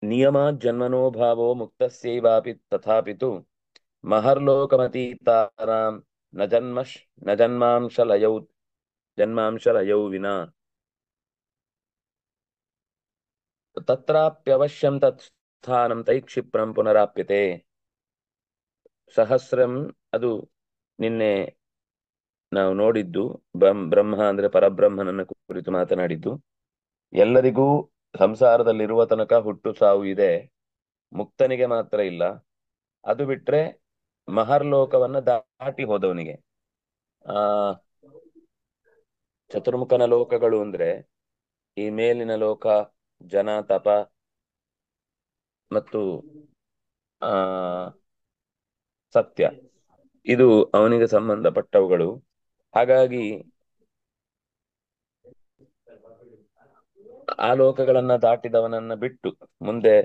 ನಿಯಮಾತ್ ಜನ್ಮನೋ ಭಾವೋ ಮುಕ್ತಸ್ಯೈವಾಪಿ ತಥಾಪಿತು ಮಹರ್ಲೋಕಮತೀತಾನಾಂ ನ ಜನ್ಮಶ್ ನ ಜನ್ಮಾಂಶಲಯೌ ವಿನಾ ತತ್ರಾಪ್ಯವಶ್ಯಂ ತತ್ ಸ್ಥಾನಂ ತೈಕ್ಷಿಪ್ರಂ ಪುನರಾಪ್ಯತೆ. ಸಹಸ್ರಂ ಅದು ನಿನ್ನೆ ನಾವು ನೋಡಿದ್ದು. ಬ್ರಹ್ಮ ಅಂದ್ರೆ ಪರಬ್ರಹ್ಮನನ್ನ ಕುರಿತು ಮಾತನಾಡಿದ್ದು. ಎಲ್ಲರಿಗೂ ಸಂಸಾರದಲ್ಲಿರುವ ತನಕ ಹುಟ್ಟು ಸಾವು ಇದೆ, ಮುಕ್ತನಿಗೆ ಮಾತ್ರ ಇಲ್ಲ. ಅದು ಬಿಟ್ರೆ ಮಹರ್ಲೋಕವನ್ನ ದಾಟಿ ಹೋದವನಿಗೆ, ಆ ಚತುರ್ಮುಖನ ಲೋಕಗಳು ಅಂದ್ರೆ ಈ ಮೇಲಿನ ಲೋಕ, ಜನ, ತಪ ಮತ್ತು ಆ ಸತ್ಯ, ಇದು ಅವನಿಗೆ ಸಂಬಂಧಪಟ್ಟವುಗಳು. ಹಾಗಾಗಿ ಆ ಲೋಕಗಳನ್ನ ದಾಟಿದವನನ್ನ ಬಿಟ್ಟು ಮುಂದೆ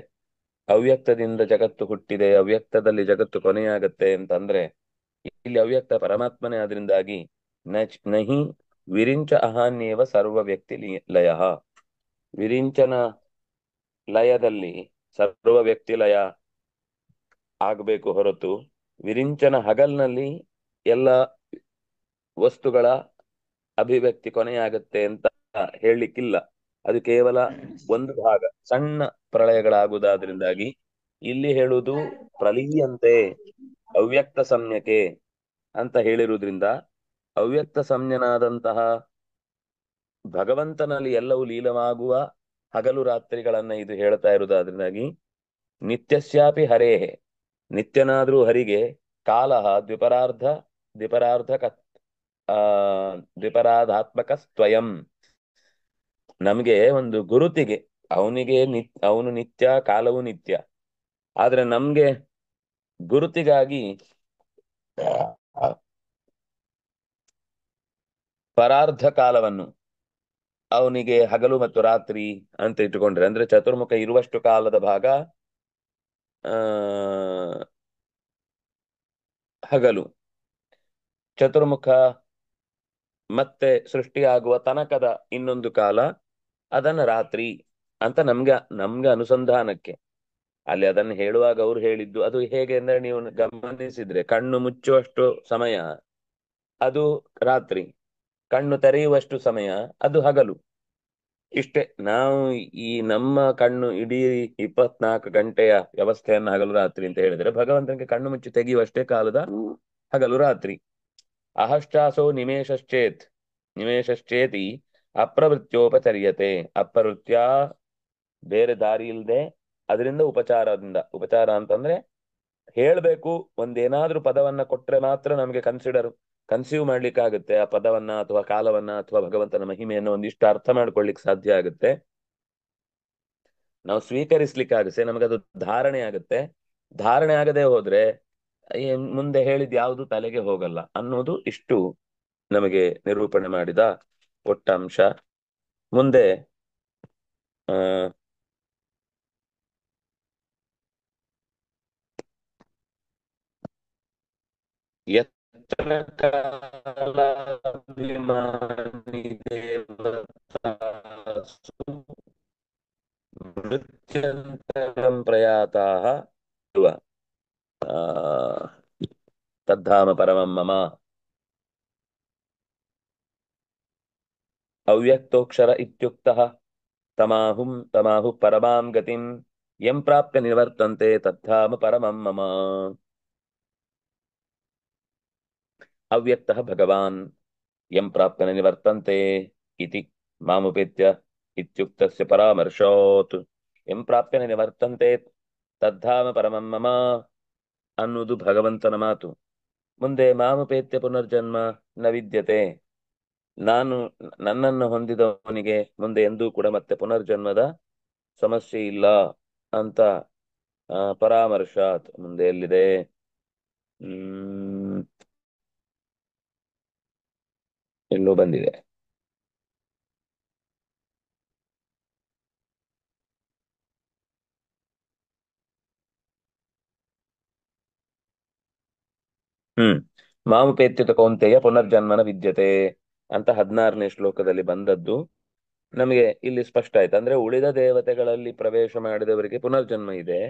ಅವ್ಯಕ್ತದಿಂದ ಜಗತ್ತು ಹುಟ್ಟಿದೆ, ಅವ್ಯಕ್ತದಲ್ಲಿ ಜಗತ್ತು ಕೊನೆಯಾಗತ್ತೆ ಅಂತಂದ್ರೆ ಇಲ್ಲಿ ಅವ್ಯಕ್ತ ಪರಮಾತ್ಮನೇ. ಆದ್ರಿಂದಾಗಿ ನಹಿ ವಿರಿಂಚ ಅಹಾನ್ಯೇವ ಸರ್ವ ವ್ಯಕ್ತಿ ಲಯ. ವಿರಿಂಚನ ಲಯದಲ್ಲಿ ಸರ್ವ ವ್ಯಕ್ತಿ ಲಯ ಆಗಬೇಕು ಹೊರತು ವಿರಿಂಚನ ಹಗಲ್ನಲ್ಲಿ ಎಲ್ಲ ವಸ್ತುಗಳ ಅಭಿವ್ಯಕ್ತಿ ಕೊನೆಯಾಗತ್ತೆ ಅಂತ ಹೇಳಲಿಕ್ಕಿಲ್ಲ. ಅದು ಕೇವಲ ಒಂದು ಭಾಗ, ಸಣ್ಣ ಪ್ರಳಯಗಳಾಗುವುದಾದ್ರಿಂದಾಗಿ ಇಲ್ಲಿ ಹೇಳುವುದು ಪ್ರಲೀಯಂತೆ ಅವ್ಯಕ್ತ ಸಂಜ್ಞಕೆ ಅಂತ ಹೇಳಿರುವುದರಿಂದ ಅವ್ಯಕ್ತ ಸಂಜ್ಞನಾದಂತಹ ಭಗವಂತನಲ್ಲಿ ಎಲ್ಲವೂ ಲೀಲವಾಗುವ ಹಗಲು ರಾತ್ರಿಗಳನ್ನ ಇದು ಹೇಳ್ತಾ ಇರುವುದಾದ್ರಿಂದಾಗಿ ನಿತ್ಯಸ್ಯಾಪಿ ಹರೇಹೆ, ನಿತ್ಯನಾದ್ರೂ ಹರಿಗೆ ಕಾಲಹ ದ್ವಿಪರಾರ್ಧ ಆ ದ್ವಿಪರಾಧಾತ್ಮಕ ಸ್ವಯಂ. ನಮ್ಗೆ ಒಂದು ಗುರುತಿಗೆ ಅವನಿಗೆ ಅವನು ನಿತ್ಯ, ಕಾಲವು ನಿತ್ಯ. ಆದ್ರೆ ನಮ್ಗೆ ಗುರುತಿಗಾಗಿ ಪರಾರ್ಧ ಕಾಲವನ್ನು ಅವನಿಗೆ ಹಗಲು ಮತ್ತು ರಾತ್ರಿ ಅಂತ ಇಟ್ಟುಕೊಂಡ್ರೆ, ಅಂದ್ರೆ ಚತುರ್ಮುಖ ಇರುವಷ್ಟು ಕಾಲದ ಭಾಗ ಆ ಹಗಲು, ಚತುರ್ಮುಖ ಮತ್ತೆ ಸೃಷ್ಟಿಯಾಗುವ ತನಕದ ಇನ್ನೊಂದು ಕಾಲ ಅದನ್ನ ರಾತ್ರಿ ಅಂತ ನಮ್ಗೆ ಅನುಸಂಧಾನಕ್ಕೆ. ಅಲ್ಲಿ ಅದನ್ನು ಹೇಳುವಾಗ ಅವ್ರು ಹೇಳಿದ್ದು ಅದು ಹೇಗೆ ಅಂದ್ರೆ, ನೀವು ಗಮನಿಸಿದ್ರೆ ಕಣ್ಣು ಮುಚ್ಚುವಷ್ಟು ಸಮಯ ಅದು ರಾತ್ರಿ, ಕಣ್ಣು ತೆರೆಯುವಷ್ಟು ಸಮಯ ಅದು ಹಗಲು. ಇಷ್ಟೇ. ನಾವು ಈ ನಮ್ಮ ಕಣ್ಣು ಇಡೀ 24 ಗಂಟೆಯ ವ್ಯವಸ್ಥೆಯನ್ನು ಹಗಲು ರಾತ್ರಿ ಅಂತ ಹೇಳಿದ್ರೆ, ಭಗವಂತನಿಗೆ ಕಣ್ಣು ಮುಚ್ಚಿ ತೆಗೆಯುವಷ್ಟೇ ಕಾಲದ ಹಗಲು ರಾತ್ರಿ. ಅಹಶ್ಚಾಸೋ ನಿಮೇಶಶ್ಚೇತಿ ಅಪ್ರವೃತ್ಯೋಪಚರ್ಯತೆ. ಅಪ್ರವೃತ್ಯ ಬೇರೆ ದಾರಿ ಇಲ್ಲದೆ, ಅದರಿಂದ ಉಪಚಾರ ಅಂತಂದ್ರೆ ಹೇಳ್ಬೇಕು. ಒಂದೇನಾದ್ರೂ ಪದವನ್ನ ಕೊಟ್ರೆ ಮಾತ್ರ ನಮ್ಗೆ ಕನ್ಸೀವ್ ಮಾಡ್ಲಿಕ್ಕಾಗುತ್ತೆ ಆ ಪದವನ್ನ ಅಥವಾ ಕಾಲವನ್ನ ಅಥವಾ ಭಗವಂತನ ಮಹಿಮೆಯನ್ನು ಒಂದಿಷ್ಟು ಅರ್ಥ ಮಾಡ್ಕೊಳ್ಲಿಕ್ಕೆ ಸಾಧ್ಯ ಆಗುತ್ತೆ, ನಾವು ಸ್ವೀಕರಿಸ್ಲಿಕ್ಕಾಗುತ್ತೆ, ನಮಗದು ಧಾರಣೆ ಆಗುತ್ತೆ. ಧಾರಣೆ ಆಗದೆ ಹೋದ್ರೆ ಮುಂದೆ ಹೇಳಿದ್ ಯಾವುದು ತಲೆಗೆ ಹೋಗಲ್ಲ ಅನ್ನೋದು ಇಷ್ಟು ನಮಗೆ ನಿರೂಪಣೆ ಮಾಡಿದ ಒಟ್ಟಂಶ. ಮುಂದೆ ಆ ಯತ್ರ ಕಾಲಾಭಿಮಾನಿ ದೇವತಾಸು ಮೃತ್ಯಂತರಂ ಪ್ರಯಾತಾಃ ಆ, ತದ್ಧಾಮ ಪರಮಂ ಮಮ. ಅವ್ಯಕ್ತೋಕ್ಷರ ಇತ್ಯುಕ್ತಃ ತಮಾಹು ಪರಮಾಂ ಗತಿಂ ಯಂ ಪ್ರಾಪ್ಯ ನಿವರ್ತಂತೆ ತದ್ಧಾಮ ಪರಮಂ ಮಮ. ಅವ್ಯಕ್ತಃ ಭಗವಾನ್ ಯಂ ಪ್ರಾಪ್ಯ ನಿವರ್ತಂತೆ ಇತಿ ಮಾಮುಪೇತ್ಯ ಇತ್ಯುಕ್ತಸ್ಯ ಪರಾಮರ್ಶಾತ್. ಯಂ ಪ್ರಾಪ್ಯ ನಿವರ್ತಂತೆ ತದ್ಧಾಮ ಪರಮಂ ಮಮ ಅನ್ನುವುದು ಭಗವಂತನ ಮಾತು. ಮುಂದೆ ಮಾಮುಪೇತ್ಯ ಪುನರ್ಜನ್ಮ ನ ವಿದ್ಯತೆ, ನನ್ನನ್ನು ಹೊಂದಿದವನಿಗೆ ಮುಂದೆ ಎಂದೂ ಕೂಡ ಮತ್ತೆ ಪುನರ್ಜನ್ಮದ ಸಮಸ್ಯೆ ಇಲ್ಲ ಅಂತ ಪರಾಮರ್ಶಾತ್ ಮುಂದೆ ಎಲ್ಲಿದೆ? ಎಲ್ಲೋ ಬಂದಿದೆ. ಮಾಮುಪೇತ್ಯುತ ಕೌಂತೆಯ ಪುನರ್ಜನ್ಮನ ವಿದ್ಯತೆ ಅಂತ 16ನೇ ಶ್ಲೋಕದಲ್ಲಿ ಬಂದದ್ದು. ನಮಗೆ ಇಲ್ಲಿ ಸ್ಪಷ್ಟ ಆಯ್ತು. ಅಂದ್ರೆ ಉಳಿದ ದೇವತೆಗಳಲ್ಲಿ ಪ್ರವೇಶ ಮಾಡಿದವರಿಗೆ ಪುನರ್ಜನ್ಮ ಇದೆ.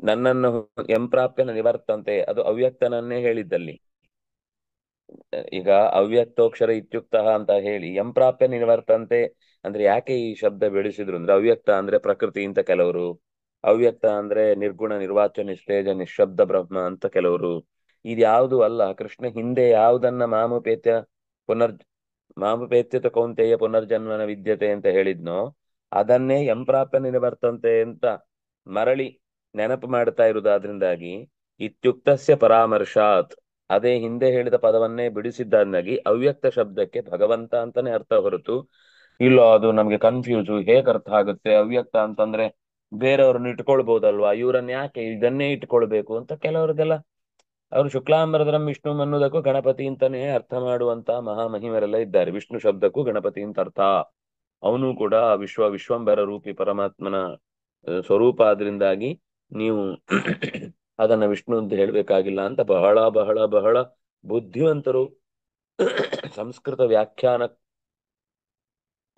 ನನ್ನನ್ನು ಎಂಪ್ರಾಪ್ಯನ ನಿವರ್ತಂತೆ ಅದು ಅವ್ಯಕ್ತನನ್ನೇ ಹೇಳಿದ್ದಲ್ಲಿ. ಈಗ ಅವ್ಯಕ್ತೋಕ್ಷರ ಇತ್ಯುಕ್ತ ಅಂತ ಹೇಳಿ ಎಂಪ್ರಾಪ್ಯ ನಿವರ್ತಂತೆ ಅಂದ್ರೆ ಯಾಕೆ ಈ ಶಬ್ದ ಬೆಳೆಸಿದ್ರು ಅಂದ್ರೆ ಅವ್ಯಕ್ತ ಅಂದ್ರೆ ಪ್ರಕೃತಿ ಅಂತ ಕೆಲವರು, ಅವ್ಯಕ್ತ ಅಂದ್ರೆ ನಿರ್ಗುಣ ನಿರ್ವಾಚ ನಿಸ್ತೇಜ ನಿಶಬ್ದ ಬ್ರಹ್ಮ ಅಂತ ಕೆಲವರು. ಇದ್ಯಾವುದು ಅಲ್ಲ. ಕೃಷ್ಣ ಹಿಂದೆ ಯಾವುದನ್ನ ಪುನರ್ ಮಾಮುಪೇತ್ಯತ ಕೌಂತೆಯ ಪುನರ್ಜನ್ಮನ ವಿದ್ಯತೆ ಅಂತ ಹೇಳಿದ್ನೋ ಅದನ್ನೇ ಎಂಪ್ರಾಪ್ಯ ನಿವರ್ತಂತೆ ಅಂತ ಮರಳಿ ನೆನಪು ಮಾಡ್ತಾ ಇರುವುದಾದ್ರಿಂದಾಗಿ ಇತ್ಯುಕ್ತಸ್ಯ ಪರಾಮರ್ಶಾತ್ ಅದೇ ಹಿಂದೆ ಹೇಳಿದ ಪದವನ್ನೇ ಬಿಡಿಸಿದ್ದಾಗಿ ಅವ್ಯಕ್ತ ಶಬ್ದಕ್ಕೆ ಭಗವಂತ ಅಂತಾನೆ ಅರ್ಥ ಹೊರತು ಇಲ್ಲೋ ಅದು ನಮ್ಗೆ ಕನ್ಫ್ಯೂಸು ಹೇಗೆ ಅರ್ಥ ಆಗುತ್ತೆ ಅವ್ಯಕ್ತ ಅಂತಂದ್ರೆ ಬೇರೆಯವ್ರನ್ನ ಇಟ್ಕೊಳ್ಬಹುದಲ್ವಾ, ಇವ್ರನ್ನ ಯಾಕೆ ಇದನ್ನೇ ಇಟ್ಕೊಳ್ಬೇಕು ಅಂತ ಕೆಲವ್ರಿಗೆಲ್ಲ ಅವರು ಶುಕ್ಲಾಂಬರಧರಂ ವಿಷ್ಣು ಅನ್ನೋದಕ್ಕೂ ಗಣಪತಿ ಅಂತಾನೆ ಅರ್ಥ ಮಾಡುವಂತ ಮಹಾಮಹಿಮರೆಲ್ಲ ಇದ್ದಾರೆ. ವಿಷ್ಣು ಶಬ್ದಕ್ಕೂ ಗಣಪತಿ ಅಂತ ಅರ್ಥ. ಅವನು ಕೂಡ ವಿಶ್ವಂಬರ ರೂಪಿ ಪರಮಾತ್ಮನ ಸ್ವರೂಪ ಆದ್ರಿಂದಾಗಿ ನೀವು ಅದನ್ನ ವಿಷ್ಣು ಅಂತ ಹೇಳ್ಬೇಕಾಗಿಲ್ಲ ಅಂತ ಬಹಳ ಬಹಳ ಬಹಳ ಬುದ್ಧಿವಂತರು ಸಂಸ್ಕೃತ ವ್ಯಾಖ್ಯಾನ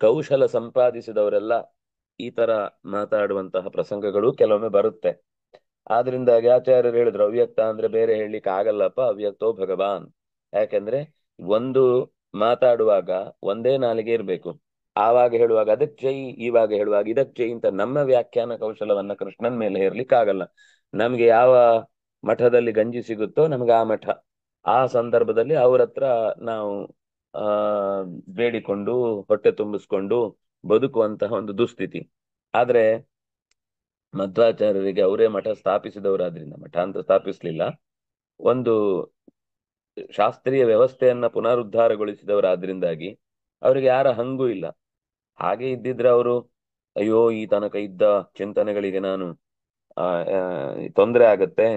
ಕೌಶಲ ಸಂಪಾದಿಸಿದವರೆಲ್ಲ ಈ ತರ ಮಾತಾಡುವಂತಹ ಪ್ರಸಂಗಗಳು ಕೆಲವೊಮ್ಮೆ ಬರುತ್ತೆ. ಆದ್ರಿಂದಾಗಿ ಆಚಾರ್ಯರು ಹೇಳಿದ್ರು ಅವ್ಯಕ್ತ ಅಂದ್ರೆ ಬೇರೆ ಹೇಳಲಿಕ್ಕೆ ಆಗಲ್ಲಪ್ಪ, ಅವ್ಯಕ್ತೋ ಭಗವಾನ್. ಯಾಕೆಂದ್ರೆ ಒಂದು ಮಾತಾಡುವಾಗ ಒಂದೇ ನಾಲಿಗೆ ಇರ್ಬೇಕು. ಆವಾಗ ಹೇಳುವಾಗ ಅದಕ್ಕೆ ಜೈ, ಇವಾಗ ಹೇಳುವಾಗ ಇದಕ್ಕೆ ಜೈ ಅಂತ ನಮ್ಮ ವ್ಯಾಖ್ಯಾನ ಕೌಶಲವನ್ನ ಕೃಷ್ಣನ್ ಮೇಲೆ ಹೇರ್ಲಿಕ್ಕೆ ಆಗಲ್ಲ. ನಮ್ಗೆ ಯಾವ ಮಠದಲ್ಲಿ ಗಂಜಿ ಸಿಗುತ್ತೋ ನಮ್ಗೆ ಆ ಮಠ, ಆ ಸಂದರ್ಭದಲ್ಲಿ ಅವ್ರ ಹತ್ರ ನಾವು ಆ ಬೇಡಿಕೊಂಡು ಹೊಟ್ಟೆ ತುಂಬಿಸ್ಕೊಂಡು ಬದುಕುವಂತಹ ಒಂದು ದುಸ್ಥಿತಿ. ಆದ್ರೆ ಮಧ್ವಾಚಾರ್ಯರಿಗೆ ಅವರೇ ಮಠ ಸ್ಥಾಪಿಸಿದವರಾದ್ರಿಂದ, ಮಠ ಅಂತ ಸ್ಥಾಪಿಸ್ಲಿಲ್ಲ, ಒಂದು ಶಾಸ್ತ್ರೀಯ ವ್ಯವಸ್ಥೆಯನ್ನ ಪುನರುದ್ಧಾರಗೊಳಿಸಿದವರಾದ್ರಿಂದಾಗಿ ಅವರಿಗೆ ಯಾರ ಹಂಗೂ ಇಲ್ಲ. ಹಾಗೆ ಇದ್ದಿದ್ರೆ ಅವರು ಅಯ್ಯೋ ಈ ತನಕ ಇದ್ದ ಚಿಂತನೆಗಳಿಗೆ ನಾನು ತೊಂದರೆ ಆಗತ್ತೆ,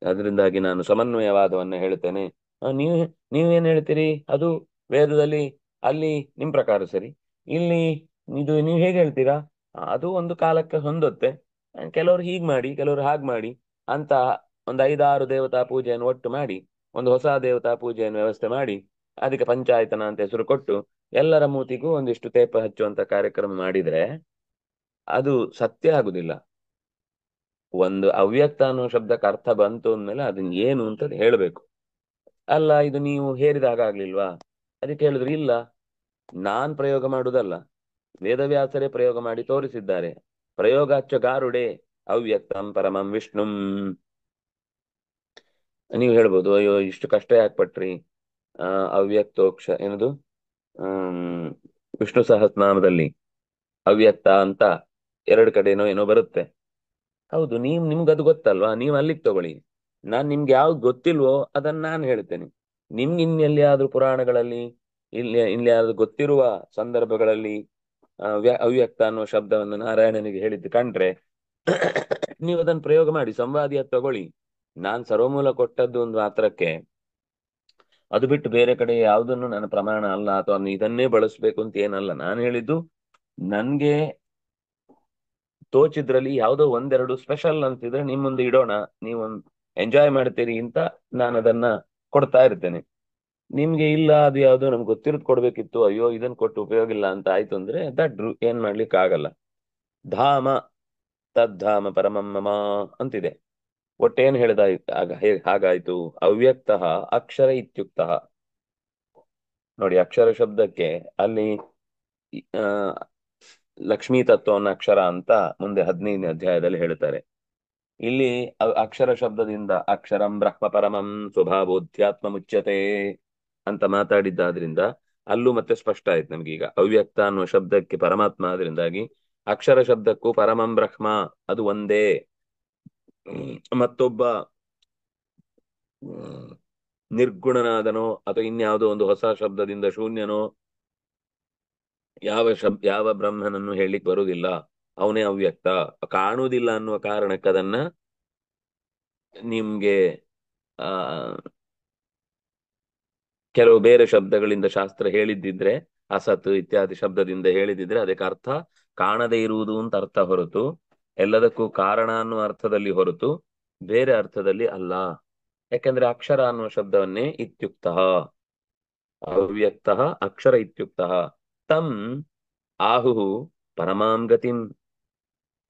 ಅದರಿಂದಾಗಿ ನಾನು ಸಮನ್ವಯವಾದವನ್ನ ಹೇಳ್ತೇನೆ. ನೀವು ನೀವೇನ್ ಹೇಳ್ತೀರಿ, ಅದು ವೇದದಲ್ಲಿ ಅಲ್ಲಿ ನಿಮ್ ಪ್ರಕಾರ ಸರಿ, ಇಲ್ಲಿ ಇದು ನೀವು ಹೇಗೆ ಹೇಳ್ತೀರಾ, ಅದು ಒಂದು ಕಾಲಕ್ಕೆ ಹೊಂದುತ್ತೆ, ಕೆಲವರು ಹೀಗ್ ಮಾಡಿ ಕೆಲವರು ಹಾಗೆ ಮಾಡಿ ಅಂತ ಒಂದು 5-6 ದೇವತಾ ಪೂಜೆಯನ್ನು ಒಟ್ಟು ಮಾಡಿ ಒಂದು ಹೊಸ ದೇವತಾ ಪೂಜೆಯನ್ನು ವ್ಯವಸ್ಥೆ ಮಾಡಿ ಅದಕ್ಕೆ ಪಂಚಾಯತನ ಅಂತ ಹೆಸರು ಕೊಟ್ಟು ಎಲ್ಲರ ಮೂತಿಗೂ ಒಂದಿಷ್ಟು ತೇಪ ಹಚ್ಚುವಂತ ಕಾರ್ಯಕ್ರಮ ಮಾಡಿದ್ರೆ ಅದು ಸತ್ಯ ಆಗುದಿಲ್ಲ. ಒಂದು ಅವ್ಯಕ್ತ ಅನ್ನೋ ಶಬ್ದಕ್ಕೆ ಅರ್ಥ ಬಂತು ಅಂದ್ಮೇಲೆ ಅದನ್ನ ಏನು ಅಂತ ಹೇಳ್ಬೇಕು. ಅಲ್ಲ ಇದು ನೀವು ಹೇರಿದಾಗ ಆಗ್ಲಿಲ್ವಾ, ಅದಕ್ಕೆ ಹೇಳಿದ್ರು ಇಲ್ಲ, ನಾನ್ ಪ್ರಯೋಗ ಮಾಡುವುದಲ್ಲ, ವೇದವ್ಯಾಸರೇ ಪ್ರಯೋಗ ಮಾಡಿ ತೋರಿಸಿದ್ದಾರೆ. ಪ್ರಯೋಗಾಚ್ಚ ಗಾರುಡೆ ಅವ್ಯಕ್ತಂ ಪರಮಂ ವಿಷ್ಣುಂ. ನೀವು ಹೇಳ್ಬೋದು ಅಯ್ಯೋ ಇಷ್ಟು ಕಷ್ಟ ಯಾಕೆ ಪಟ್ರಿ, ಅವ್ಯಕ್ತೋಕ್ಷ ಏನದು ವಿಷ್ಣು ಸಹಸ್ರನಾಮದಲ್ಲಿ ಅವ್ಯಕ್ತ ಅಂತ 2 ಕಡೆನೋ ಏನೋ ಬರುತ್ತೆ. ಹೌದು, ನಿಮ್ಗದು ಗೊತ್ತಲ್ವಾ, ನೀವು ಅಲ್ಲಿಗೆ ತಗೊಳ್ಳಿ. ನಿಮ್ಗೆ ಯಾವ್ದು ಗೊತ್ತಿಲ್ವೋ ಅದನ್ನ ನಾನು ಹೇಳ್ತೇನೆ. ನಿಮ್ಗೆ ಇನ್ನೆಲ್ಲಿಯಾದ್ರೂ ಪುರಾಣಗಳಲ್ಲಿ ಇಲ್ಲಿಯಾದ್ರೂ ಗೊತ್ತಿರುವ ಸಂದರ್ಭಗಳಲ್ಲಿ ಅವ್ಯಕ್ತ ಅನ್ನೋ ಶಬ್ದವನ್ನು ನಾರಾಯಣನಿಗೆ ಹೇಳಿದ್ದು ಕಂಡ್ರೆ ನೀವು ಅದನ್ನ ಪ್ರಯೋಗ ಮಾಡಿ ಸಂವಾದಿಯ ತಗೊಳ್ಳಿ. ನಾನ್ ಸರ್ವಮೂಲ ಕೊಟ್ಟದ್ದು ಒಂದು ಮಾತ್ರಕ್ಕೆ ಅದು ಬಿಟ್ಟು ಬೇರೆ ಕಡೆ ಯಾವುದನ್ನು ನನ್ನ ಪ್ರಮಾಣ ಅಲ್ಲ ಅಥವಾ ಇದನ್ನೇ ಬಳಸ್ಬೇಕು ಅಂತ ಏನಲ್ಲ. ನಾನು ಹೇಳಿದ್ದು ನನ್ಗೆ ತೋಚಿದ್ರಲ್ಲಿ ಯಾವುದೋ ಒಂದೆರಡು ಸ್ಪೆಷಲ್ ಅಂತಿದ್ರೆ ನಿಮ್ ಮುಂದೆ ಇಡೋಣ, ನೀವು ಎಂಜಾಯ್ ಮಾಡ್ತೀರಿ ಅಂತ ನಾನು ಅದನ್ನ ಕೊಡ್ತಾ ಇರ್ತೇನೆ. ನಿಮ್ಗೆ ಇಲ್ಲ ಅದು ಯಾವ್ದೋ ನಮ್ಗೆ ಗೊತ್ತಿರೋದು ಕೊಡ್ಬೇಕಿತ್ತು, ಅಯ್ಯೋ ಇದನ್ನ ಕೊಟ್ಟು ಉಪಯೋಗ ಇಲ್ಲ ಅಂತ ಆಯ್ತು ಅಂದ್ರೆ ದಡ್ರು, ಏನ್ ಮಾಡ್ಲಿಕ್ಕೆ ಆಗಲ್ಲ. ಧಾಮ ತದ್ಧಾಮ ಪರಮಂ ಮಮ ಅಂತಿದೆ. ಒಟ್ಟೇನ್ ಹೇಳ್ದ ಹಾಗಾಯ್ತು. ಅವ್ಯಕ್ತ ಅಕ್ಷರ ಇತ್ಯುಕ್ತ. ನೋಡಿ, ಅಕ್ಷರ ಶಬ್ದಕ್ಕೆ ಅಲ್ಲಿ ಆ ಲಕ್ಷ್ಮೀ ತತ್ವವನ್ನು ಅಕ್ಷರ ಅಂತ ಮುಂದೆ 15ನೇ ಅಧ್ಯಾಯದಲ್ಲಿ ಹೇಳ್ತಾರೆ. ಇಲ್ಲಿ ಅಕ್ಷರ ಶಬ್ದದಿಂದ ಅಕ್ಷರಂ ಬ್ರಹ್ಮ ಪರಮಂ ಸ್ವಭಾವೋಧ್ಯಾತ್ಮ ಮುಚ್ಯತೆ ಅಂತ ಮಾತಾಡಿದ್ದಾದ್ರಿಂದ ಅಲ್ಲೂ ಮತ್ತೆ ಸ್ಪಷ್ಟ ಆಯ್ತು ನಮ್ಗೀಗ. ಅವ್ಯಕ್ತ ಅನ್ನುವ ಶಬ್ದಕ್ಕೆ ಪರಮಾತ್ಮ ಆದ್ರಿಂದಾಗಿ ಅಕ್ಷರ ಶಬ್ದಕ್ಕೂ ಪರಮಂ ಬ್ರಹ್ಮ ಅದು ಒಂದೇ. ಮತ್ತೊಬ್ಬ ನಿರ್ಗುಣನಾದನೋ ಅಥವಾ ಇನ್ಯಾವುದೋ ಒಂದು ಹೊಸ ಶಬ್ದದಿಂದ ಶೂನ್ಯನೋ ಯಾವ ಬ್ರಹ್ಮನನ್ನು ಹೇಳಲಿಕ್ಕೆ ಬರುವುದಿಲ್ಲ. ಅವನೇ ಅವ್ಯಕ್ತ. ಕಾಣುವುದಿಲ್ಲ ಅನ್ನುವ ಕಾರಣಕ್ಕೆ ಅದನ್ನ ನಿಮ್ಗೆ ಆ ಕೆಲವು ಬೇರೆ ಶಬ್ದಗಳಿಂದ ಶಾಸ್ತ್ರ ಹೇಳಿದ್ದಿದ್ರೆ, ಅಸತ್ ಇತ್ಯಾದಿ ಶಬ್ದದಿಂದ ಹೇಳಿದಿದ್ರೆ ಅದಕ್ಕೆ ಅರ್ಥ ಕಾಣದೇ ಇರುವುದು ಅಂತ ಅರ್ಥ ಹೊರತು ಎಲ್ಲದಕ್ಕೂ ಕಾರಣ ಅನ್ನುವ ಅರ್ಥದಲ್ಲಿ ಹೊರತು ಬೇರೆ ಅರ್ಥದಲ್ಲಿ ಅಲ್ಲ. ಯಾಕಂದ್ರೆ ಅಕ್ಷರ ಅನ್ನುವ ಶಬ್ದವನ್ನೇ ಇತ್ಯುಕ್ತ ಅವ್ಯಕ್ತ ಅಕ್ಷರ ಇತ್ಯುಕ್ತ ತಂ ಆಹುಹು ಪರಮಾಂ ಗತಿಂ,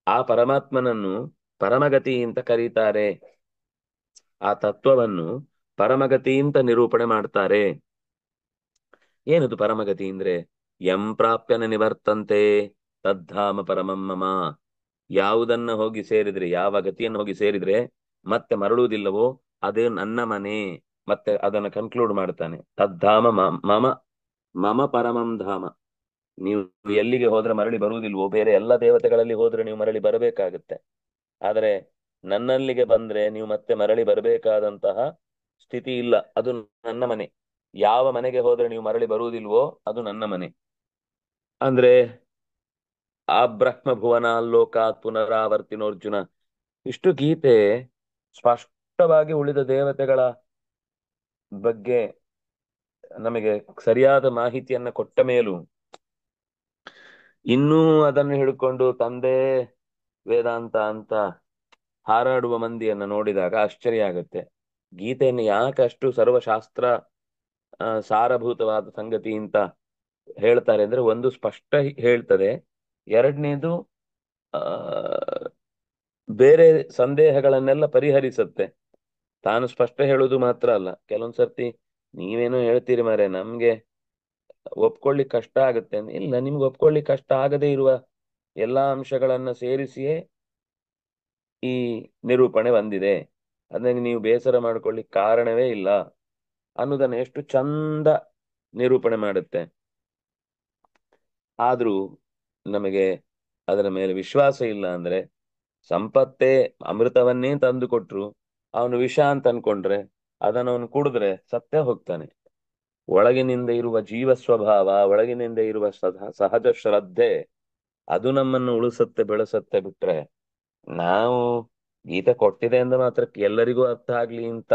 ಆ ಪರಮಾತ್ಮನನ್ನು ಪರಮಗತಿ ಅಂತ ಕರೀತಾರೆ. ಆ ತತ್ವವನ್ನು ಪರಮಗತಿ ಅಂತ ನಿರೂಪಣೆ ಮಾಡ್ತಾರೆ. ಏನದು ಪರಮಗತಿ ಅಂದ್ರೆ? ಯಂ ಪ್ರಾಪ್ಯನ ನಿವರ್ತಂತೆ ತದ್ಧಾಮ ಪರಮಂ ಮಮ. ಯಾವುದನ್ನ ಹೋಗಿ ಸೇರಿದ್ರೆ, ಯಾವ ಗತಿಯನ್ನು ಹೋಗಿ ಸೇರಿದ್ರೆ ಮತ್ತೆ ಮರಳುವುದಿಲ್ಲವೋ ಅದೇ ನನ್ನ ಮನೆ. ಮತ್ತೆ ಅದನ್ನ ಕನ್ಕ್ಲೂಡ್ ಮಾಡ್ತಾನೆ, ತದ್ಧಾಮ ಮಮ ಮಮ ಪರಮಂ ಧಾಮ. ನೀವು ಎಲ್ಲಿಗೆ ಹೋದ್ರೆ ಮರಳಿ ಬರುವುದಿಲ್ವೋ, ಬೇರೆ ಎಲ್ಲ ದೇವತೆಗಳಲ್ಲಿ ಹೋದ್ರೆ ನೀವು ಮರಳಿ ಬರಬೇಕಾಗುತ್ತೆ. ಆದರೆ ನನ್ನಲ್ಲಿಗೆ ಬಂದ್ರೆ ನೀವು ಮತ್ತೆ ಮರಳಿ ಬರಬೇಕಾದಂತಹ ಸ್ಥಿತಿ ಇಲ್ಲ. ಅದು ನನ್ನ ಮನೆ. ಯಾವ ಮನೆಗೆ ಹೋದ್ರೆ ನೀವು ಮರಳಿ ಬರುವುದಿಲ್ವೋ ಅದು ನನ್ನ ಮನೆ. ಅಂದ್ರೆ ಆ ಬ್ರಹ್ಮ ಭುವನಾಲ್ಲೋಕಾತ್ ಪುನರಾವರ್ತಿನೋರ್ಜುನ. ಇಷ್ಟು ಗೀತೆ ಸ್ಪಷ್ಟವಾಗಿ ಉಳಿದ ದೇವತೆಗಳ ಬಗ್ಗೆ ನಮಗೆ ಸರಿಯಾದ ಮಾಹಿತಿಯನ್ನ ಕೊಟ್ಟ ಮೇಲೂ ಇನ್ನೂ ಅದನ್ನು ಹಿಡ್ಕೊಂಡು ತಂದೆ ವೇದಾಂತ ಅಂತ ಹಾರಾಡುವ ಮಂದಿಯನ್ನ ನೋಡಿದಾಗ ಆಶ್ಚರ್ಯ ಆಗುತ್ತೆ. ಗೀತೆಯನ್ನು ಯಾಕೆ ಅಷ್ಟು ಸರ್ವಶಾಸ್ತ್ರ ಸಾರಭೂತವಾದ ಸಂಗತಿ ಅಂತ ಹೇಳ್ತಾರೆ ಅಂದ್ರೆ, ಒಂದು ಸ್ಪಷ್ಟ ಹೇಳ್ತದೆ, ಎರಡನೇದು ಆ ಬೇರೆ ಸಂದೇಹಗಳನ್ನೆಲ್ಲ ಪರಿಹರಿಸುತ್ತೆ. ತಾನು ಸ್ಪಷ್ಟ ಹೇಳುದು ಮಾತ್ರ ಅಲ್ಲ, ಕೆಲವೊಂದ್ ಸರ್ತಿ ನೀವೇನೋ ಹೇಳ್ತೀರಿ ಮಾರೆ, ನಮ್ಗೆ ಒಪ್ಕೊಳ್ಳಿಕ್ ಕಷ್ಟ ಆಗುತ್ತೆ ಇಲ್ಲ, ನಿಮ್ಗೆ ಒಪ್ಕೊಳ್ಳಿಕ್ ಕಷ್ಟ ಆಗದೇ ಇರುವ ಎಲ್ಲಾ ಅಂಶಗಳನ್ನ ಸೇರಿಸಿಯೇ ಈ ನಿರೂಪಣೆ ಬಂದಿದೆ. ಅದನ್ನ ನೀವು ಬೇಸರ ಮಾಡ್ಕೊಳ್ಳಿಕ್ ಕಾರಣವೇ ಇಲ್ಲ ಅನ್ನೋದನ್ನ ಎಷ್ಟು ಚಂದ ನಿರೂಪಣೆ ಮಾಡುತ್ತೆ. ಆದ್ರೂ ನಮಗೆ ಅದರ ಮೇಲೆ ವಿಶ್ವಾಸ ಇಲ್ಲ ಅಂದ್ರೆ, ಸಂಪತ್ತೇ ಅಮೃತವನ್ನೇ ತಂದು ಕೊಟ್ರು ಅವನು ವಿಷ ಅಂತ ಅನ್ಕೊಂಡ್ರೆ ಅದನ್ನ ಅವನು ಕುಡಿದ್ರೆ ಸತ್ತೇ ಹೋಗ್ತಾನೆ. ಒಳಗಿನಿಂದ ಇರುವ ಜೀವ ಸ್ವಭಾವ, ಒಳಗಿನಿಂದ ಇರುವ ಸಹಜ ಶ್ರದ್ಧೆ, ಅದು ನಮ್ಮನ್ನು ಉಳಿಸುತ್ತೆ ಬೆಳೆಸುತ್ತೆ. ಬಿಟ್ರೆ ನಾವು ಗೀತೆ ಕೊಟ್ಟಿದೆ ಅಂದ ಮಾತ್ರಕ್ಕೆ ಎಲ್ಲರಿಗೂ ಅರ್ಥ ಆಗ್ಲಿ ಅಂತ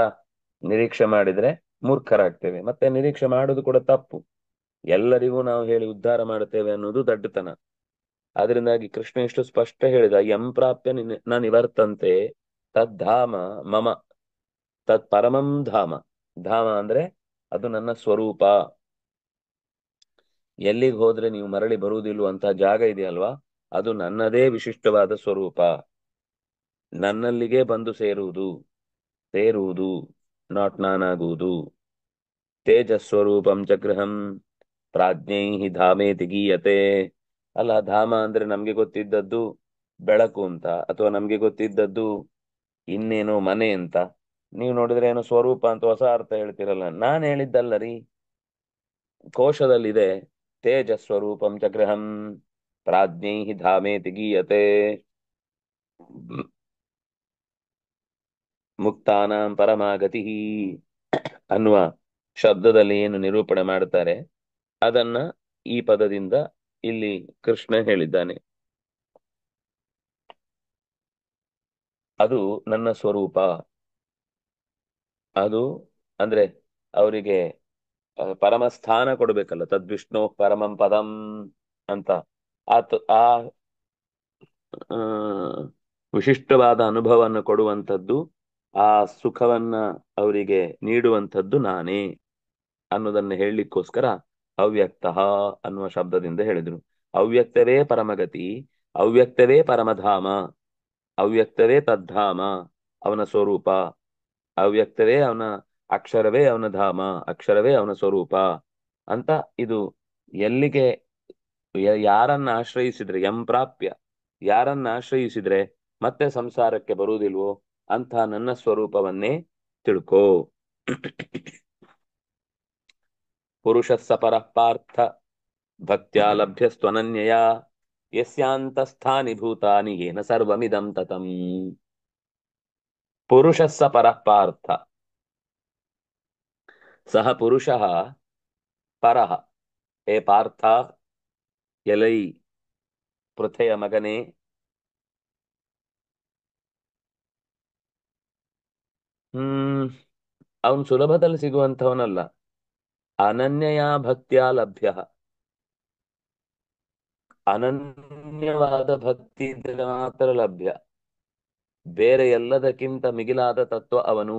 ನಿರೀಕ್ಷೆ ಮಾಡಿದ್ರೆ ಮೂರ್ಖರಾಗ್ತೇವೆ. ಮತ್ತೆ ನಿರೀಕ್ಷೆ ಮಾಡುದು ಕೂಡ ತಪ್ಪು. ಎಲ್ಲರಿಗೂ ನಾವು ಹೇಳಿ ಉದ್ಧಾರ ಮಾಡುತ್ತೇವೆ ಅನ್ನೋದು ದಡ್ಡತನ. ಅದರಿಂದಾಗಿ ಕೃಷ್ಣ ಎಷ್ಟು ಸ್ಪಷ್ಟ ಹೇಳಿದ, ಯಂ ಪ್ರಾಪ್ಯ ನ ನಿವರ್ತಂತೆ ತದ್ಧಾಮ ಮಮ ತತ್ ಪರಮಂ ಧಾಮ. ಧಾಮ ಅಂದ್ರೆ ಅದು ನನ್ನ ಸ್ವರೂಪ. ಎಲ್ಲಿಗೆ ಹೋದ್ರೆ ನೀವು ಮರಳಿ ಬರುವುದಿಲ್ವ ಅಂತ ಜಾಗ ಇದೆಯಲ್ವಾ, ಅದು ನನ್ನದೇ ವಿಶಿಷ್ಟವಾದ ಸ್ವರೂಪ. ನನ್ನಲ್ಲಿಗೆ ಬಂದು ಸೇರುವುದು, ನಾಟ್ ನಾನಾಗುವುದು. ತೇಜಸ್ವರೂಪಂ ಚ ಗೃಹಂ ಪ್ರಾಜ್ಞೈ ಧಾಮೇತಿ ಗೀಯತೆ. ಅಲ್ಲ, ಧಾಮ ಅಂದ್ರೆ ನಮ್ಗೆ ಗೊತ್ತಿದ್ದದ್ದು ಬೆಳಕು ಅಂತ, ಅಥವಾ ನಮ್ಗೆ ಗೊತ್ತಿದ್ದದ್ದು ಇನ್ನೇನೋ ಮನೆ ಅಂತ. ನೀವು ನೋಡಿದ್ರೆ ಏನೋ ಸ್ವರೂಪ ಅಂತ ಹೊಸ ಅರ್ಥ ಹೇಳ್ತಿರಲ್ಲ. ನಾನ್ ಹೇಳಿದ್ದಲ್ಲ ರೀ, ಕೋಶದಲ್ಲಿದೆ. ತೇಜಸ್ವರೂಪಂ ಚ ಗೃಹಂ ಪ್ರಾಜ್ಞೈ ಧಾಮೇತಿ ಗೀಯತೆ. ಮುಕ್ತಾನಾಂ ಪರಮಾಗತಿ ಅನ್ನುವ ಶಬ್ದದಲ್ಲಿ ಏನು ನಿರೂಪಣೆ ಮಾಡುತ್ತಾರೆ ಅದನ್ನ ಈ ಪದದಿಂದ ಇಲ್ಲಿ ಕೃಷ್ಣ ಹೇಳಿದ್ದಾನೆ. ಅದು ನನ್ನ ಸ್ವರೂಪ. ಅದು ಅಂದ್ರೆ ಅವರಿಗೆ ಪರಮ ಸ್ಥಾನ ಕೊಡ್ಬೇಕಲ್ಲ, ತದ್ವಿಷ್ಣು ಪರಮಂ ಪದಂ ಅಂತ. ಆ ಆ, ವಿಶಿಷ್ಟವಾದ ಅನುಭವವನ್ನು ಕೊಡುವಂಥದ್ದು, ಆ ಸುಖವನ್ನ ಅವರಿಗೆ ನೀಡುವಂಥದ್ದು ನಾನೇ ಅನ್ನೋದನ್ನ ಹೇಳಲಿಕ್ಕೋಸ್ಕರ ಅವ್ಯಕ್ತ ಅನ್ನುವ ಶಬ್ದದಿಂದ ಹೇಳಿದ್ರು. ಅವ್ಯಕ್ತವೇ ಪರಮಗತಿ, ಅವ್ಯಕ್ತವೇ ಪರಮಧಾಮ, ಅವ್ಯಕ್ತವೇ ತದ್ಧಾಮ, ಅವನ ಸ್ವರೂಪ. ಅವ್ಯಕ್ತವೇ ಅವನ ಅಕ್ಷರವೇ ಅವನ ಧಾಮ, ಅಕ್ಷರವೇ ಅವನ ಸ್ವರೂಪ ಅಂತ. ಇದು ಎಲ್ಲಿಗೆ ಯಾರನ್ನ ಆಶ್ರಯಿಸಿದ್ರೆ, ಯಂ ಪ್ರಾಪ್ಯ, ಯಾರನ್ನ ಆಶ್ರಯಿಸಿದ್ರೆ ಮತ್ತೆ ಸಂಸಾರಕ್ಕೆ ಬರುವುದಿಲ್ವೋ ಅಂತ ನನ್ನ ಸ್ವರೂಪವನ್ನೇ ತಿಳ್ಕೋ. ಪುರುಷಸ್ಸ ಪರಃ ಪಾರ್ಥ ಭಕ್ತ್ಯಾ ಲಭ್ಯಸ್ತ್ವನನ್ಯಯ ಯಸ್ಯಾಂತಸ್ಥಾನಿ ಭೂತಾನಿ ಯೇನ ಸರ್ವಮಿದಂ ತತಂ. ಪುರುಷಸ್ಸ ಪರಃ ಪಾರ್ಥ, ಸಹ ಪುರುಷಃ ಪರಃ. ಹೇ ಪಾರ್ಥ, ಎಲೈ ಪೃಥೆಯ ಮಗನೇ, ಅವನು ಸುಲಭದಲ್ಲಿ ಸಿಗುವಂಥವನಲ್ಲ. ಅನನ್ಯಯ ಭಕ್ತಿಯ ಲಭ್ಯ. ಅನನ್ಯವಾದ ಭಕ್ತಿ ಇದ್ದರೆ ಮಾತ್ರ ಲಭ್ಯ. ಬೇರೆ ಎಲ್ಲದಕ್ಕಿಂತ ಮಿಗಿಲಾದ ತತ್ವ ಅವನು.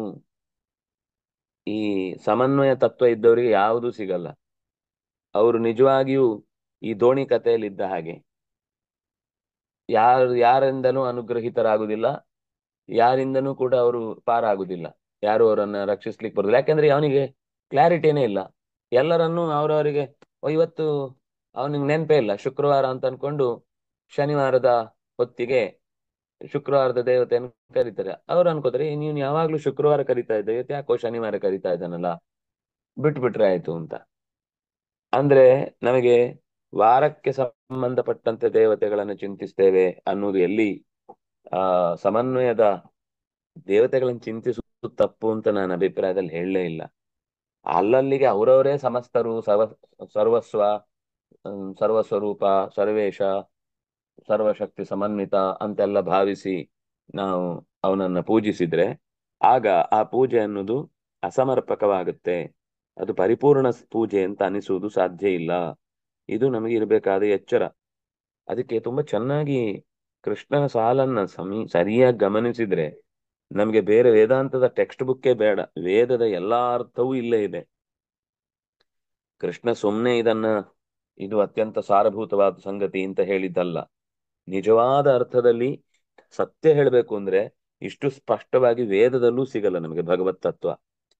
ಈ ಸಮನ್ವಯ ತತ್ವ ಇದ್ದವರಿಗೆ ಯಾವುದೂ ಸಿಗಲ್ಲ. ಅವರು ನಿಜವಾಗಿಯೂ ಈ ದೋಣಿ ಕಥೆಯಲ್ಲಿದ್ದ ಹಾಗೆ. ಯಾರಿಂದನೂ ಅನುಗ್ರಹಿತರಾಗುದಿಲ್ಲ, ಯಾರಿಂದನೂ ಕೂಡ ಅವರು ಪಾರಾಗುದಿಲ್ಲ, ಯಾರು ಅವರನ್ನ ರಕ್ಷಿಸ್ಲಿಕ್ಕೆ ಬರುದಿಲ್ಲ. ಯಾಕಂದ್ರೆ ಅವನಿಗೆ ಕ್ಲಾರಿಟಿನೇ ಇಲ್ಲ. ಎಲ್ಲರನ್ನೂ ಅವರವರಿಗೆ ಇವತ್ತು ಅವನಿಗೆ ನೆನಪೇ ಇಲ್ಲ ಶುಕ್ರವಾರ ಅಂತ ಅನ್ಕೊಂಡು ಶನಿವಾರದ ಹೊತ್ತಿಗೆ ಶುಕ್ರವಾರದ ದೇವತೆಯನ್ನು ಕರೀತಾರೆ. ಅವ್ರು ಅನ್ಕೋತಾರೆ ನೀನು ಯಾವಾಗ್ಲೂ ಶುಕ್ರವಾರ ಕರೀತಾ ಇದ್ದ, ಇವತ್ತು ಯಾಕೋ ಶನಿವಾರ ಕರೀತಾ ಇದ್ದಾನಲ್ಲ, ಬಿಟ್ಬಿಟ್ರೆ ಆಯ್ತು ಅಂತ. ಅಂದ್ರೆ ನಮಗೆ ವಾರಕ್ಕೆ ಸಂಬಂಧಪಟ್ಟಂತೆ ದೇವತೆಗಳನ್ನು ಚಿಂತಿಸ್ತೇವೆ ಅನ್ನೋದು ಎಲ್ಲಿ ಸಮನ್ವಯದ ದೇವತೆಗಳನ್ನು ಚಿಂತಿಸುವುದು ತಪ್ಪು ಅಂತ ನಾನು ಅಭಿಪ್ರಾಯದಲ್ಲಿ ಹೇಳಲೇ ಇಲ್ಲ. ಅಲ್ಲಲ್ಲಿಗೆ ಅವರವರೇ ಸಮಸ್ತರು ಸರ್ವಸ್ವ, ಸರ್ವಸ್ವರೂಪ, ಸರ್ವೇಶ, ಸರ್ವಶಕ್ತಿ ಸಮನ್ವಿತ ಅಂತೆಲ್ಲ ಭಾವಿಸಿ ನಾವು ಅವನನ್ನ ಪೂಜಿಸಿದ್ರೆ ಆಗ ಆ ಪೂಜೆ ಅನ್ನೋದು ಅಸಮರ್ಪಕವಾಗುತ್ತೆ. ಅದು ಪರಿಪೂರ್ಣ ಪೂಜೆ ಅಂತ ಅನಿಸುವುದು ಸಾಧ್ಯ ಇಲ್ಲ. ಇದು ನಮಗೆ ಇರಬೇಕಾದ ಎಚ್ಚರ. ಅದಕ್ಕೆ ತುಂಬಾ ಚೆನ್ನಾಗಿ ಕೃಷ್ಣನ ಸಾಲನ್ನ ಸರಿಯಾಗಿ ಗಮನಿಸಿದ್ರೆ ನಮಗೆ ಬೇರೆ ವೇದಾಂತದ ಟೆಕ್ಸ್ಟ್ ಬುಕ್ಕೇ ಬೇಡ, ವೇದದ ಎಲ್ಲಾ ಅರ್ಥವೂ ಇಲ್ಲೇ ಇದೆ. ಕೃಷ್ಣ ಸುಮ್ಮನೆ ಇದು ಅತ್ಯಂತ ಸಾರಭೂತವಾದ ಸಂಗತಿ ಅಂತ ಹೇಳಿದ್ದಲ್ಲ. ನಿಜವಾದ ಅರ್ಥದಲ್ಲಿ ಸತ್ಯ ಹೇಳಬೇಕು ಅಂದ್ರೆ ಇಷ್ಟು ಸ್ಪಷ್ಟವಾಗಿ ವೇದದಲ್ಲೂ ಸಿಗಲ್ಲ ನಮಗೆ ಭಗವತ್ ತತ್ವ.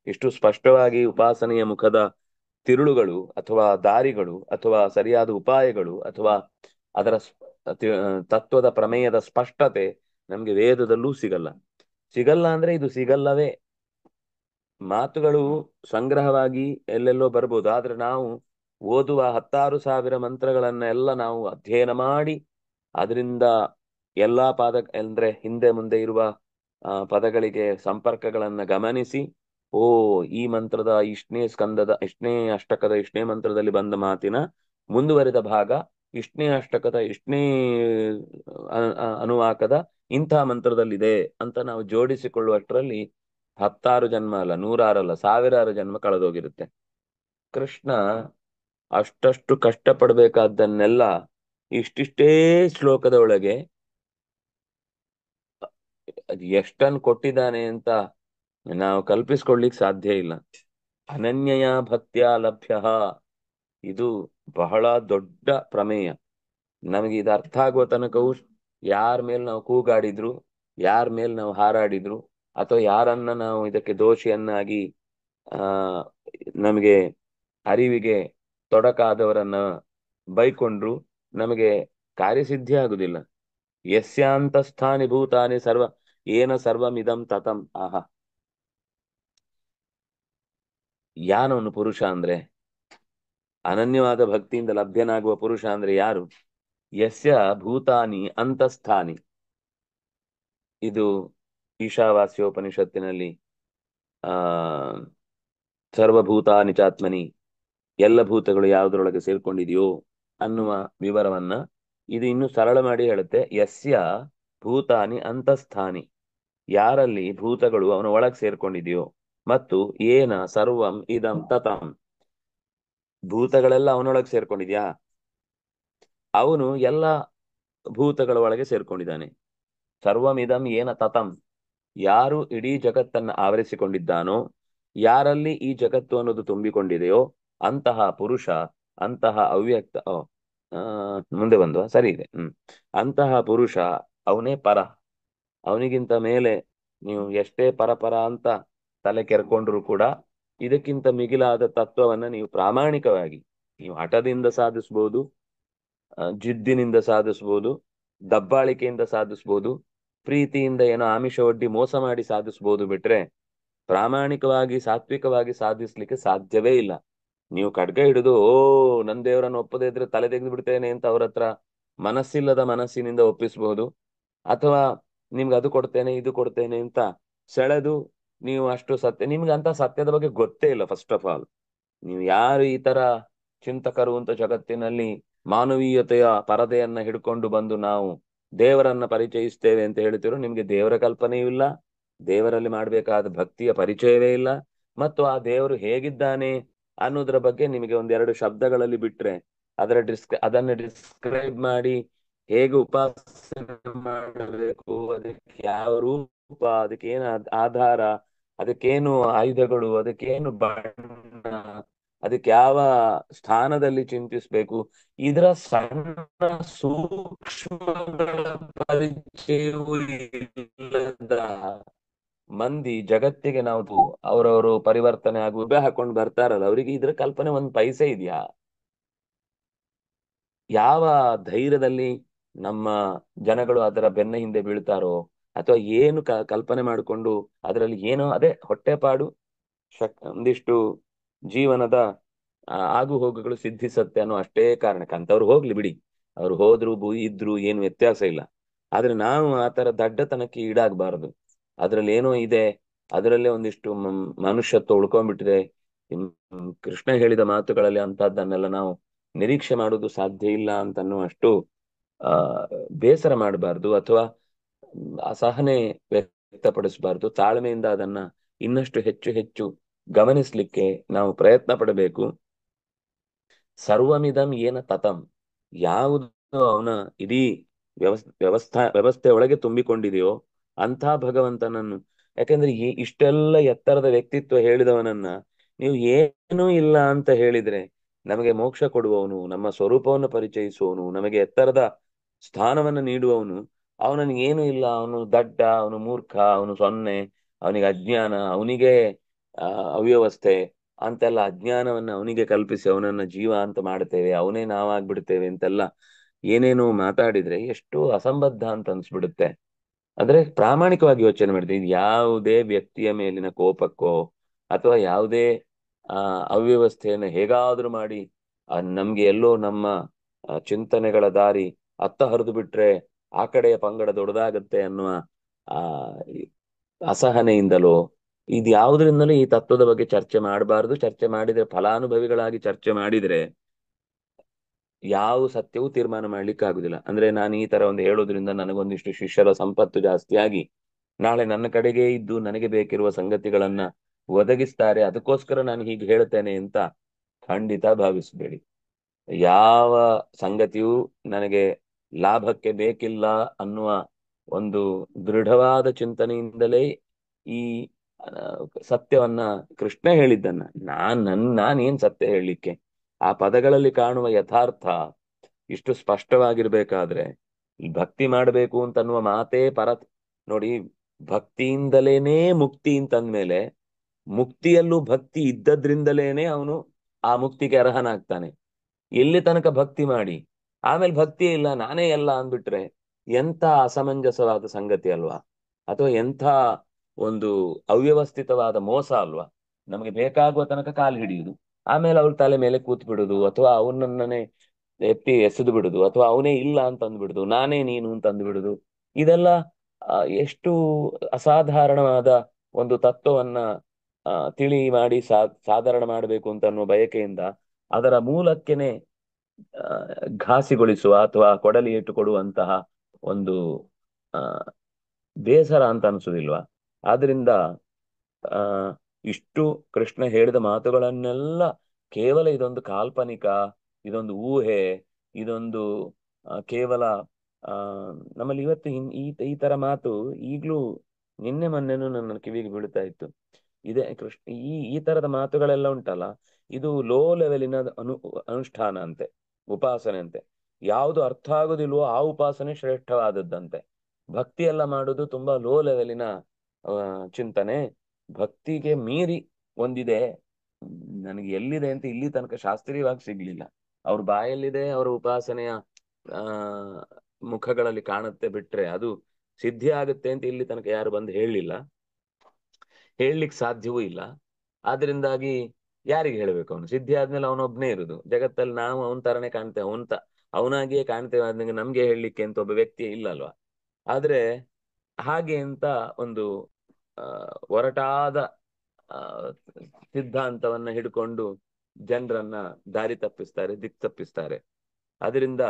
ಇಷ್ಟು ಸ್ಪಷ್ಟವಾಗಿ ಉಪಾಸನೆಯ ಮುಖದ ತಿರುಳುಗಳು ಅಥವಾ ದಾರಿಗಳು ಅಥವಾ ಸರಿಯಾದ ಉಪಾಯಗಳು ಅಥವಾ ಅದರ ತತ್ವದ ಪ್ರಮೇಯದ ಸ್ಪಷ್ಟತೆ ನಮ್ಗೆ ವೇದದಲ್ಲೂ ಸಿಗಲ್ಲ. ಸಿಗಲ್ಲ ಅಂದ್ರೆ ಇದು ಸಿಗಲ್ಲವೇ. ಮಾತುಗಳು ಸಂಗ್ರಹವಾಗಿ ಎಲ್ಲೆಲ್ಲೋ ಬರ್ಬೋದು, ಆದ್ರೆ ನಾವು ಓದುವ 16,000 ಮಂತ್ರಗಳನ್ನ ಎಲ್ಲ ನಾವು ಅಧ್ಯಯನ ಮಾಡಿ ಅದರಿಂದ ಎಲ್ಲಾ ಅಂದ್ರೆ ಹಿಂದೆ ಮುಂದೆ ಇರುವ ಪದಗಳಿಗೆ ಸಂಪರ್ಕಗಳನ್ನ ಗಮನಿಸಿ, ಓ ಈ ಮಂತ್ರದ ಇಷ್ಟನೇ ಅಷ್ಟಕದ ಇಷ್ಟನೇ ಮಂತ್ರದಲ್ಲಿ ಬಂದ ಮಾತಿನ ಮುಂದುವರಿದ ಭಾಗ ಇಷ್ಟನೇ ಅಷ್ಟಕದ ಇಷ್ಟನೇ ಅನುವಾಕದ ಇಂಥ ಮಂತ್ರದಲ್ಲಿದೆ ಅಂತ ನಾವು ಜೋಡಿಸಿಕೊಳ್ಳುವಷ್ಟರಲ್ಲಿ 10 ಜನ್ಮ ಅಲ್ಲ, 100 ಸಾವಿರಾರು ಜನ್ಮ ಕಳೆದೋಗಿರುತ್ತೆ. ಕೃಷ್ಣ ಅಷ್ಟಷ್ಟು ಕಷ್ಟಪಡ್ಬೇಕಾದ್ದನ್ನೆಲ್ಲ ಇಷ್ಟಿಷ್ಟೇ ಶ್ಲೋಕದ ಒಳಗೆ ಅದು ಎಷ್ಟನ್ನು ಕೊಟ್ಟಿದ್ದಾನೆ ಅಂತ ನಾವು ಕಲ್ಪಿಸ್ಕೊಳ್ಲಿಕ್ಕೆ ಸಾಧ್ಯ ಇಲ್ಲ. ಅನನ್ಯಯ ಭಕ್ತಿಯ ಲಭ್ಯ, ಇದು ಬಹಳ ದೊಡ್ಡ ಪ್ರಮೇಯ. ನಮಗೆ ಇದು ಅರ್ಥ ಆಗುವ ತನಕವು ಯಾರ ಮೇಲೆ ನಾವು ಕೂಗಾಡಿದ್ರು, ಯಾರ ಮೇಲೆ ನಾವು ಹಾರಾಡಿದ್ರು, ಅಥವಾ ಯಾರನ್ನ ನಾವು ಇದಕ್ಕೆ ದೋಷಿಯನ್ನಾಗಿ ಆ ನಮಗೆ ಅರಿವಿಗೆ ತೊಡಕಾದವರನ್ನ ಬೈಕೊಂಡ್ರು ನಮಗೆ ಕಾರ್ಯಸಿದ್ಧಿ ಆಗುದಿಲ್ಲ. ಯಸ್ಯಾಂತಸ್ಥಾನಿ ಭೂತಾನಿ ಏನ ಸರ್ವಮಿದಂ ತತಂ. ಆಹಾ, ಯಾನವನು ಪುರುಷ ಅಂದ್ರೆ, ಅನನ್ಯವಾದ ಭಕ್ತಿಯಿಂದ ಲಭ್ಯನಾಗುವ ಪುರುಷ ಅಂದ್ರೆ ಯಾರು? ಯಸ್ಯ ಭೂತಾನಿ ಅಂತಸ್ಥಾನಿ. ಇದು ಈಶಾವಾಸ್ಯೋಪನಿಷತ್ತಿನಲ್ಲಿ ಆ ಸರ್ವಭೂತಾನಿ ಚಾತ್ಮನಿ, ಎಲ್ಲ ಭೂತಗಳು ಯಾವುದರೊಳಗೆ ಸೇರ್ಕೊಂಡಿದೆಯೋ ಅನ್ನುವ ವಿವರವನ್ನ ಇದು ಇನ್ನು ಸರಳ ಮಾಡಿ ಹೇಳುತ್ತೆ. ಯಸ್ಯ ಭೂತಾನಿ ಅಂತಸ್ಥಾನಿ, ಯಾರಲ್ಲಿ ಭೂತಗಳು ಅವನ ಒಳಗೆ ಸೇರ್ಕೊಂಡಿದೆಯೋ, ಮತ್ತು ಏನ ಸರ್ವಂ ಇದಂ ತತಂ, ಭೂತಗಳೆಲ್ಲ ಅವನೊಳಗೆ ಸೇರ್ಕೊಂಡಿದ್ಯಾ, ಅವನು ಎಲ್ಲ ಭೂತಗಳ ಒಳಗೆ ಸೇರ್ಕೊಂಡಿದ್ದಾನೆ. ಸರ್ವಮಿದಂ ಏನ ತತಂ, ಯಾರು ಇಡೀ ಜಗತ್ತನ್ನ ಆವರಿಸಿಕೊಂಡಿದ್ದಾನೋ, ಯಾರಲ್ಲಿ ಈ ಜಗತ್ತು ಅನ್ನೋದು ತುಂಬಿಕೊಂಡಿದೆಯೋ ಅಂತಹ ಪುರುಷ, ಅಂತಹ ಅವ್ಯಕ್ತ ಮುಂದೆ ಬಂದು ಸರಿ ಇದೆ. ಅಂತಹ ಪುರುಷ ಅವನೇ ಪರ. ಅವನಿಗಿಂತ ಮೇಲೆ ನೀವು ಎಷ್ಟೇ ಪರಪರ ಅಂತ ತಲೆ ಕೆರ್ಕೊಂಡ್ರು ಕೂಡ ಇದಕ್ಕಿಂತ ಮಿಗಿಲಾದ ತತ್ವವನ್ನ ನೀವು ಪ್ರಾಮಾಣಿಕವಾಗಿ ನೀವು ಹಠದಿಂದ ಸಾಧಿಸ್ಬೋದು, ಜಿದ್ದಿನಿಂದ ಸಾಧಿಸ್ಬೋದು, ದಬ್ಬಾಳಿಕೆಯಿಂದ ಸಾಧಿಸ್ಬೋದು, ಪ್ರೀತಿಯಿಂದ ಏನೋ ಆಮಿಷ ಒಡ್ಡಿ ಮೋಸ ಮಾಡಿ ಸಾಧಿಸ್ಬೋದು. ಬಿಟ್ರೆ ಪ್ರಾಮಾಣಿಕವಾಗಿ ಸಾತ್ವಿಕವಾಗಿ ಸಾಧಿಸ್ಲಿಕ್ಕೆ ಸಾಧ್ಯವೇ ಇಲ್ಲ. ನೀವು ಖಡ್ಗ ಹಿಡಿದು ನನ್ ದೇವರನ್ನು ಒಪ್ಪದೇ ಇದ್ರೆ ತಲೆ ತೆಗೆದು ಬಿಡ್ತೇನೆ ಅಂತ ಅವ್ರ ಹತ್ರ ಮನಸ್ಸಿಲ್ಲದ ಮನಸ್ಸಿನಿಂದ ಒಪ್ಪಿಸಬಹುದು, ಅಥವಾ ನಿಮ್ಗೆ ಅದು ಕೊಡ್ತೇನೆ ಇದು ಕೊಡ್ತೇನೆ ಅಂತ ಸೆಳೆದು ನೀವು ಅಷ್ಟು ನಿಮ್ಗೆ ಅಂತ ಸತ್ಯದ ಬಗ್ಗೆ ಗೊತ್ತೇ ಇಲ್ಲ. ಫಸ್ಟ್ ಆಫ್ ಆಲ್, ನೀವು ಯಾರು ಈ ತರ ಚಿಂತಕರು ಅಂತ ಜಗತ್ತಿನಲ್ಲಿ ಮಾನವೀಯತೆಯ ಪರದೆಯನ್ನ ಹಿಡ್ಕೊಂಡು ಬಂದು ನಾವು ದೇವರನ್ನ ಪರಿಚಯಿಸ್ತೇವೆ ಅಂತ ಹೇಳ್ತಿರೋ, ನಿಮ್ಗೆ ದೇವರ ಕಲ್ಪನೆಯೂ ಇಲ್ಲ, ದೇವರಲ್ಲಿ ಮಾಡಬೇಕಾದ ಭಕ್ತಿಯ ಪರಿಚಯವೇ ಇಲ್ಲ, ಮತ್ತು ಆ ದೇವರು ಹೇಗಿದ್ದಾನೆ ಅನ್ನೋದ್ರ ಬಗ್ಗೆ ನಿಮಗೆ ಒಂದೆರಡು ಶಬ್ದಗಳಲ್ಲಿ ಬಿಟ್ರೆ ಅದನ್ನ ಡಿಸ್ಕ್ರೈಬ್ ಮಾಡಿ ಹೇಗೆ ಉಪಾಸನೆ ಮಾಡಬೇಕು, ಅದಕ್ಕೆ ಯಾವ ರೂಪ, ಅದಕ್ಕೇನು ಆಧಾರ, ಅದಕ್ಕೇನು ಆಯುಧಗಳು, ಅದಕ್ಕೇನು ಬಣ್ಣ, ಅದಕ್ಕೆ ಯಾವ ಸ್ಥಾನದಲ್ಲಿ ಚಿಂತಿಸ್ಬೇಕು, ಇದರ ಸಣ್ಣ ಸೂಕ್ಷ್ಮಗಳ ಪರಿಚಯವೂ ಇಲ್ಲದ ಮಂದಿ ಜಗತ್ತಿಗೆ ನಾವು ಅವರವರು ಪರಿವರ್ತನೆ ಆಗಿ ಉಬ್ಬೆ ಹಾಕೊಂಡು ಬರ್ತಾರಲ್ಲ, ಅವರಿಗೆ ಇದ್ರ ಕಲ್ಪನೆ ಒಂದ್ ಪೈಸೆ ಇದೆಯಾ? ಯಾವ ಧೈರ್ಯದಲ್ಲಿ ನಮ್ಮ ಜನಗಳು ಅದರ ಬೆನ್ನ ಹಿಂದೆ ಬೀಳ್ತಾರೋ, ಅಥವಾ ಏನು ಕಲ್ಪನೆ ಮಾಡಿಕೊಂಡು ಅದರಲ್ಲಿ ಏನೋ ಅದೇ ಹೊಟ್ಟೆಪಾಡು ಒಂದಿಷ್ಟು ಜೀವನದ ಆಗು ಹೋಗುಗಳು ಸಿದ್ಧಿಸತ್ತೆ ಅನ್ನೋ ಅಷ್ಟೇ ಕಾರಣಕ್ಕೆ ಅಂತವ್ರು ಹೋಗ್ಲಿ ಬಿಡಿ. ಅವ್ರು ಹೋದ್ರು ಇದ್ರು ಏನು ವ್ಯತ್ಯಾಸ ಇಲ್ಲ. ಆದ್ರೆ ನಾವು ಆತರ ದಡ್ಡತನಕ್ಕೆ ಈಡಾಗಬಾರದು. ಅದ್ರಲ್ಲಿ ಏನೋ ಇದೆ, ಅದರಲ್ಲೇ ಒಂದಿಷ್ಟು ಮನುಷ್ಯತ್ವ ಉಳ್ಕೊಂಡ್ಬಿಟ್ಟಿದೆ. ಕೃಷ್ಣ ಹೇಳಿದ ಮಾತುಗಳಲ್ಲಿ ಅಂತಹದ್ದನ್ನೆಲ್ಲ ನಾವು ನಿರೀಕ್ಷೆ ಮಾಡುವುದು ಸಾಧ್ಯ ಇಲ್ಲ ಅಂತನ್ನುವಷ್ಟು ಆ ಬೇಸರ ಮಾಡಬಾರ್ದು, ಅಥವಾ ಅಸಹನೆ ವ್ಯಕ್ತಪಡಿಸಬಾರ್ದು. ತಾಳ್ಮೆಯಿಂದ ಅದನ್ನ ಇನ್ನಷ್ಟು ಹೆಚ್ಚು ಹೆಚ್ಚು ಗಮನಿಸ್ಲಿಕ್ಕೆ ನಾವು ಪ್ರಯತ್ನ ಪಡಬೇಕು. ಸರ್ವಮಿದಂ ಏನ ತತಂ, ಯಾವುದು ಅವನ ಇಡೀ ವ್ಯವಸ್ಥೆ ಒಳಗೆ ತುಂಬಿಕೊಂಡಿದೆಯೋ ಅಂಥ ಭಗವಂತನನ್ನು. ಯಾಕಂದ್ರೆ ಇಷ್ಟೆಲ್ಲ ಎತ್ತರದ ವ್ಯಕ್ತಿತ್ವ ಹೇಳಿದವನನ್ನ ನೀವು ಏನೂ ಇಲ್ಲ ಅಂತ ಹೇಳಿದ್ರೆ, ನಮಗೆ ಮೋಕ್ಷ ಕೊಡುವವನು, ನಮ್ಮ ಸ್ವರೂಪವನ್ನು ಪರಿಚಯಿಸುವವನು, ನಮಗೆ ಎತ್ತರದ ಸ್ಥಾನವನ್ನು ನೀಡುವವನು, ಅವನಿಗೆ ಏನು ಇಲ್ಲ, ಅವನು ದಡ್ಡ, ಅವನು ಮೂರ್ಖ, ಅವನು ಸೊನ್ನೆ, ಅವನಿಗೆ ಅಜ್ಞಾನ, ಅವನಿಗೆ ಅವ್ಯವಸ್ಥೆ ಅಂತೆಲ್ಲ ಅಜ್ಞಾನವನ್ನ ಅವನಿಗೆ ಕಲ್ಪಿಸಿ ಅವನನ್ನ ಜೀವ ಅಂತ ಮಾಡ್ತೇವೆ, ಅವನೇ ನಾವಾಗ್ಬಿಡ್ತೇವೆ ಅಂತೆಲ್ಲ ಏನೇನು ಮಾತಾಡಿದ್ರೆ ಎಷ್ಟು ಅಸಂಬದ್ಧ ಅಂತ ಅನ್ಸ್ಬಿಡುತ್ತೆ. ಆದ್ರೆ ಪ್ರಾಮಾಣಿಕವಾಗಿ ಯೋಚನೆ ಮಾಡಿದ್ರೆ, ಇದು ಯಾವುದೇ ವ್ಯಕ್ತಿಯ ಮೇಲಿನ ಕೋಪಕ್ಕೋ ಅಥವಾ ಯಾವುದೇ ಅವ್ಯವಸ್ಥೆಯನ್ನು ಹೇಗಾದ್ರೂ ಮಾಡಿ ನಮ್ಗೆ ಎಲ್ಲೋ ನಮ್ಮ ಚಿಂತನೆಗಳ ದಾರಿ ಅತ್ತ ಹರಿದು ಬಿಟ್ರೆ ಆ ಕಡೆಯ ಪಂಗಡ ದೊಡ್ಡದಾಗತ್ತೆ ಅನ್ನುವ ಆ ಅಸಹನೆಯಿಂದಲೋ ಇದು ಯಾವುದರಿಂದಲೂ ಈ ತತ್ವದ ಬಗ್ಗೆ ಚರ್ಚೆ ಮಾಡಬಾರದು. ಚರ್ಚೆ ಮಾಡಿದ್ರೆ ಫಲಾನುಭವಿಗಳಾಗಿ ಚರ್ಚೆ ಮಾಡಿದ್ರೆ ಯಾವ ಸತ್ಯವೂ ತೀರ್ಮಾನ ಮಾಡ್ಲಿಕ್ಕೆ ಆಗುದಿಲ್ಲ. ಅಂದ್ರೆ ನಾನು ಈ ತರ ಒಂದು ಹೇಳೋದ್ರಿಂದ ನನಗೊಂದಿಷ್ಟು ಶಿಷ್ಯರ ಸಂಪತ್ತು ಜಾಸ್ತಿಯಾಗಿ ನಾಳೆ ನನ್ನ ಕಡೆಗೆ ಇದ್ದು ನನಗೆ ಬೇಕಿರುವ ಸಂಗತಿಗಳನ್ನ ಒದಗಿಸ್ತಾರೆ, ಅದಕ್ಕೋಸ್ಕರ ನಾನು ಹೀಗೆ ಹೇಳ್ತೇನೆ ಅಂತ ಖಂಡಿತ ಭಾವಿಸಬೇಡಿ. ಯಾವ ಸಂಗತಿಯೂ ನನಗೆ ಲಾಭಕ್ಕೆ ಬೇಕಿಲ್ಲ ಅನ್ನುವ ಒಂದು ದೃಢವಾದ ಚಿಂತನೆಯಿಂದಲೇ ಈ ಸತ್ಯವನ್ನ ಕೃಷ್ಣ ಹೇಳಿದ್ದನ್ನ ನಾನೇನ್ ಸತ್ಯ ಹೇಳಲಿಕ್ಕೆ, ಆ ಪದಗಳಲ್ಲಿ ಕಾಣುವ ಯಥಾರ್ಥ ಇಷ್ಟು ಸ್ಪಷ್ಟವಾಗಿರ್ಬೇಕಾದ್ರೆ ಈ ಭಕ್ತಿ ಮಾಡಬೇಕು ಅಂತನ್ನುವ ಮಾತೇ ನೋಡಿ, ಭಕ್ತಿಯಿಂದಲೇನೇ ಮುಕ್ತಿ ಅಂತಂದ್ಮೇಲೆ ಮುಕ್ತಿಯಲ್ಲೂ ಭಕ್ತಿ ಇದ್ದದ್ರಿಂದಲೇನೆ ಅವನು ಆ ಮುಕ್ತಿಗೆ ಅರ್ಹನಾಗ್ತಾನೆ. ಎಲ್ಲಿ ತನಕ ಭಕ್ತಿ ಮಾಡಿ ಆಮೇಲೆ ಭಕ್ತಿಯೇ ಇಲ್ಲ ನಾನೇ ಎಲ್ಲ ಅಂದ್ಬಿಟ್ರೆ ಎಂಥ ಅಸಮಂಜಸವಾದ ಸಂಗತಿ ಅಲ್ವಾ? ಅಥವಾ ಎಂಥ ಒಂದು ಅವ್ಯವಸ್ಥಿತವಾದ ಮೋಸ ಅಲ್ವಾ? ನಮಗೆ ಬೇಕಾಗುವ ತನಕ ಕಾಲು ಹಿಡಿಯುದು, ಆಮೇಲೆ ಅವ್ರ ತಲೆ ಮೇಲೆ ಕೂತ್ ಬಿಡುದು, ಅಥವಾ ಅವನನ್ನೇ ಎತ್ತಿ ಎಸೆದು ಬಿಡುದು, ಅಥವಾ ಅವನೇ ಇಲ್ಲ ಅಂತ ಅಂದ್ಬಿಡುದು, ನಾನೇ ನೀನು ಅಂತ ಅಂದ್ಬಿಡುದು. ಇದೆಲ್ಲ ಎಷ್ಟು ಅಸಾಧಾರಣವಾದ ಒಂದು ತತ್ವವನ್ನ ತಿಳಿ ಮಾಡಿ ಸಾಧಾರಣ ಮಾಡಬೇಕು ಅಂತ ಅನ್ನೋ ಬಯಕೆಯಿಂದ ಅದರ ಮೂಲಕ್ಕೆನೆ ಘಾಸಿಗೊಳಿಸುವ ಅಥವಾ ಕೊಡಲಿ ಇಟ್ಟು ಕೊಡುವಂತಹ ಒಂದು ಆ ಬೇಸರ ಅಂತ ಅನ್ಸುದಿಲ್ವಾ? ಆದ್ರಿಂದ ಆ ಇಷ್ಟು ಕೃಷ್ಣ ಹೇಳಿದ ಮಾತುಗಳನ್ನೆಲ್ಲ ಕೇವಲ ಇದೊಂದು ಕಾಲ್ಪನಿಕ, ಇದೊಂದು ಊಹೆ, ಇದೊಂದು ಕೇವಲ ಆ ನಮ್ಮಲ್ಲಿ ಇವತ್ತು ಈ ಈ ತರ ಮಾತು ಈಗ್ಲೂ ನಿನ್ನೆ ಮೊನ್ನೆನೂ ನನ್ನ ಕಿವಿಗೆ ಬೀಳ್ತಾ ಇತ್ತು. ಇದೇ ಕೃಷ್ಣ ಈ ತರದ ಮಾತುಗಳೆಲ್ಲ ಉಂಟಲ್ಲ, ಇದು ಲೋ ಲೆವೆಲಿನ ಅನುಷ್ಠಾನ ಅಂತೆ, ಉಪಾಸನೆ ಅಂತೆ. ಯಾವುದು ಅರ್ಥ ಆಗುದಿಲ್ವೋ ಆ ಉಪಾಸನೆ ಶ್ರೇಷ್ಠವಾದದ್ದಂತೆ. ಭಕ್ತಿ ಎಲ್ಲ ಮಾಡುದು ತುಂಬಾ ಲೋ ಲೆವೆಲಿನ ಚಿಂತನೆ. ಭಕ್ತಿಗೆ ಮೀರಿ ಒಂದಿದೆ, ನನಗೆ ಎಲ್ಲಿದೆ ಅಂತ ಇಲ್ಲಿ ತನಕ ಶಾಸ್ತ್ರೀಯವಾಗಿ ಸಿಗ್ಲಿಲ್ಲ. ಅವ್ರ ಬಾಯಲ್ಲಿದೆ, ಅವರ ಉಪಾಸನೆಯ ಆ ಮುಖಗಳಲ್ಲಿ ಕಾಣುತ್ತೆ, ಬಿಟ್ರೆ ಅದು ಸಿದ್ಧಿ ಆಗುತ್ತೆ ಅಂತ ಇಲ್ಲಿ ತನಕ ಯಾರು ಬಂದು ಹೇಳಲಿಲ್ಲ, ಹೇಳಲಿಕ್ಕೆ ಸಾಧ್ಯವೂ ಇಲ್ಲ. ಆದ್ರಿಂದಾಗಿ ಯಾರಿಗೆ ಹೇಳ್ಬೇಕು? ಅವನು ಸಿದ್ಧಿ ಆದ್ಮೇಲೆ ಅವನೊಬ್ನೇ ಇರುದು ಜಗತ್ತಲ್ಲಿ, ನಾವು ಅವನ ತರನೇ ಕಾಣ್ತೇವೆ, ಅವನಾಗಿಯೇ ಕಾಣ್ತೇವೆ. ಆದ್ಮೇಲೆ ನಮ್ಗೆ ಹೇಳಲಿಕ್ಕೆ ಅಂತ ಒಬ್ಬ ವ್ಯಕ್ತಿ ಇಲ್ಲ ಅಲ್ವಾ? ಆದ್ರೆ ಹಾಗೆ ಅಂತ ಒಂದು ಒರಟಾದ ಆ ಸಿದ್ಧಾಂತವನ್ನ ಹಿಡ್ಕೊಂಡು ಜನರನ್ನ ದಾರಿ ತಪ್ಪಿಸ್ತಾರೆ, ದಿಕ್ ತಪ್ಪಿಸ್ತಾರೆ. ಅದರಿಂದ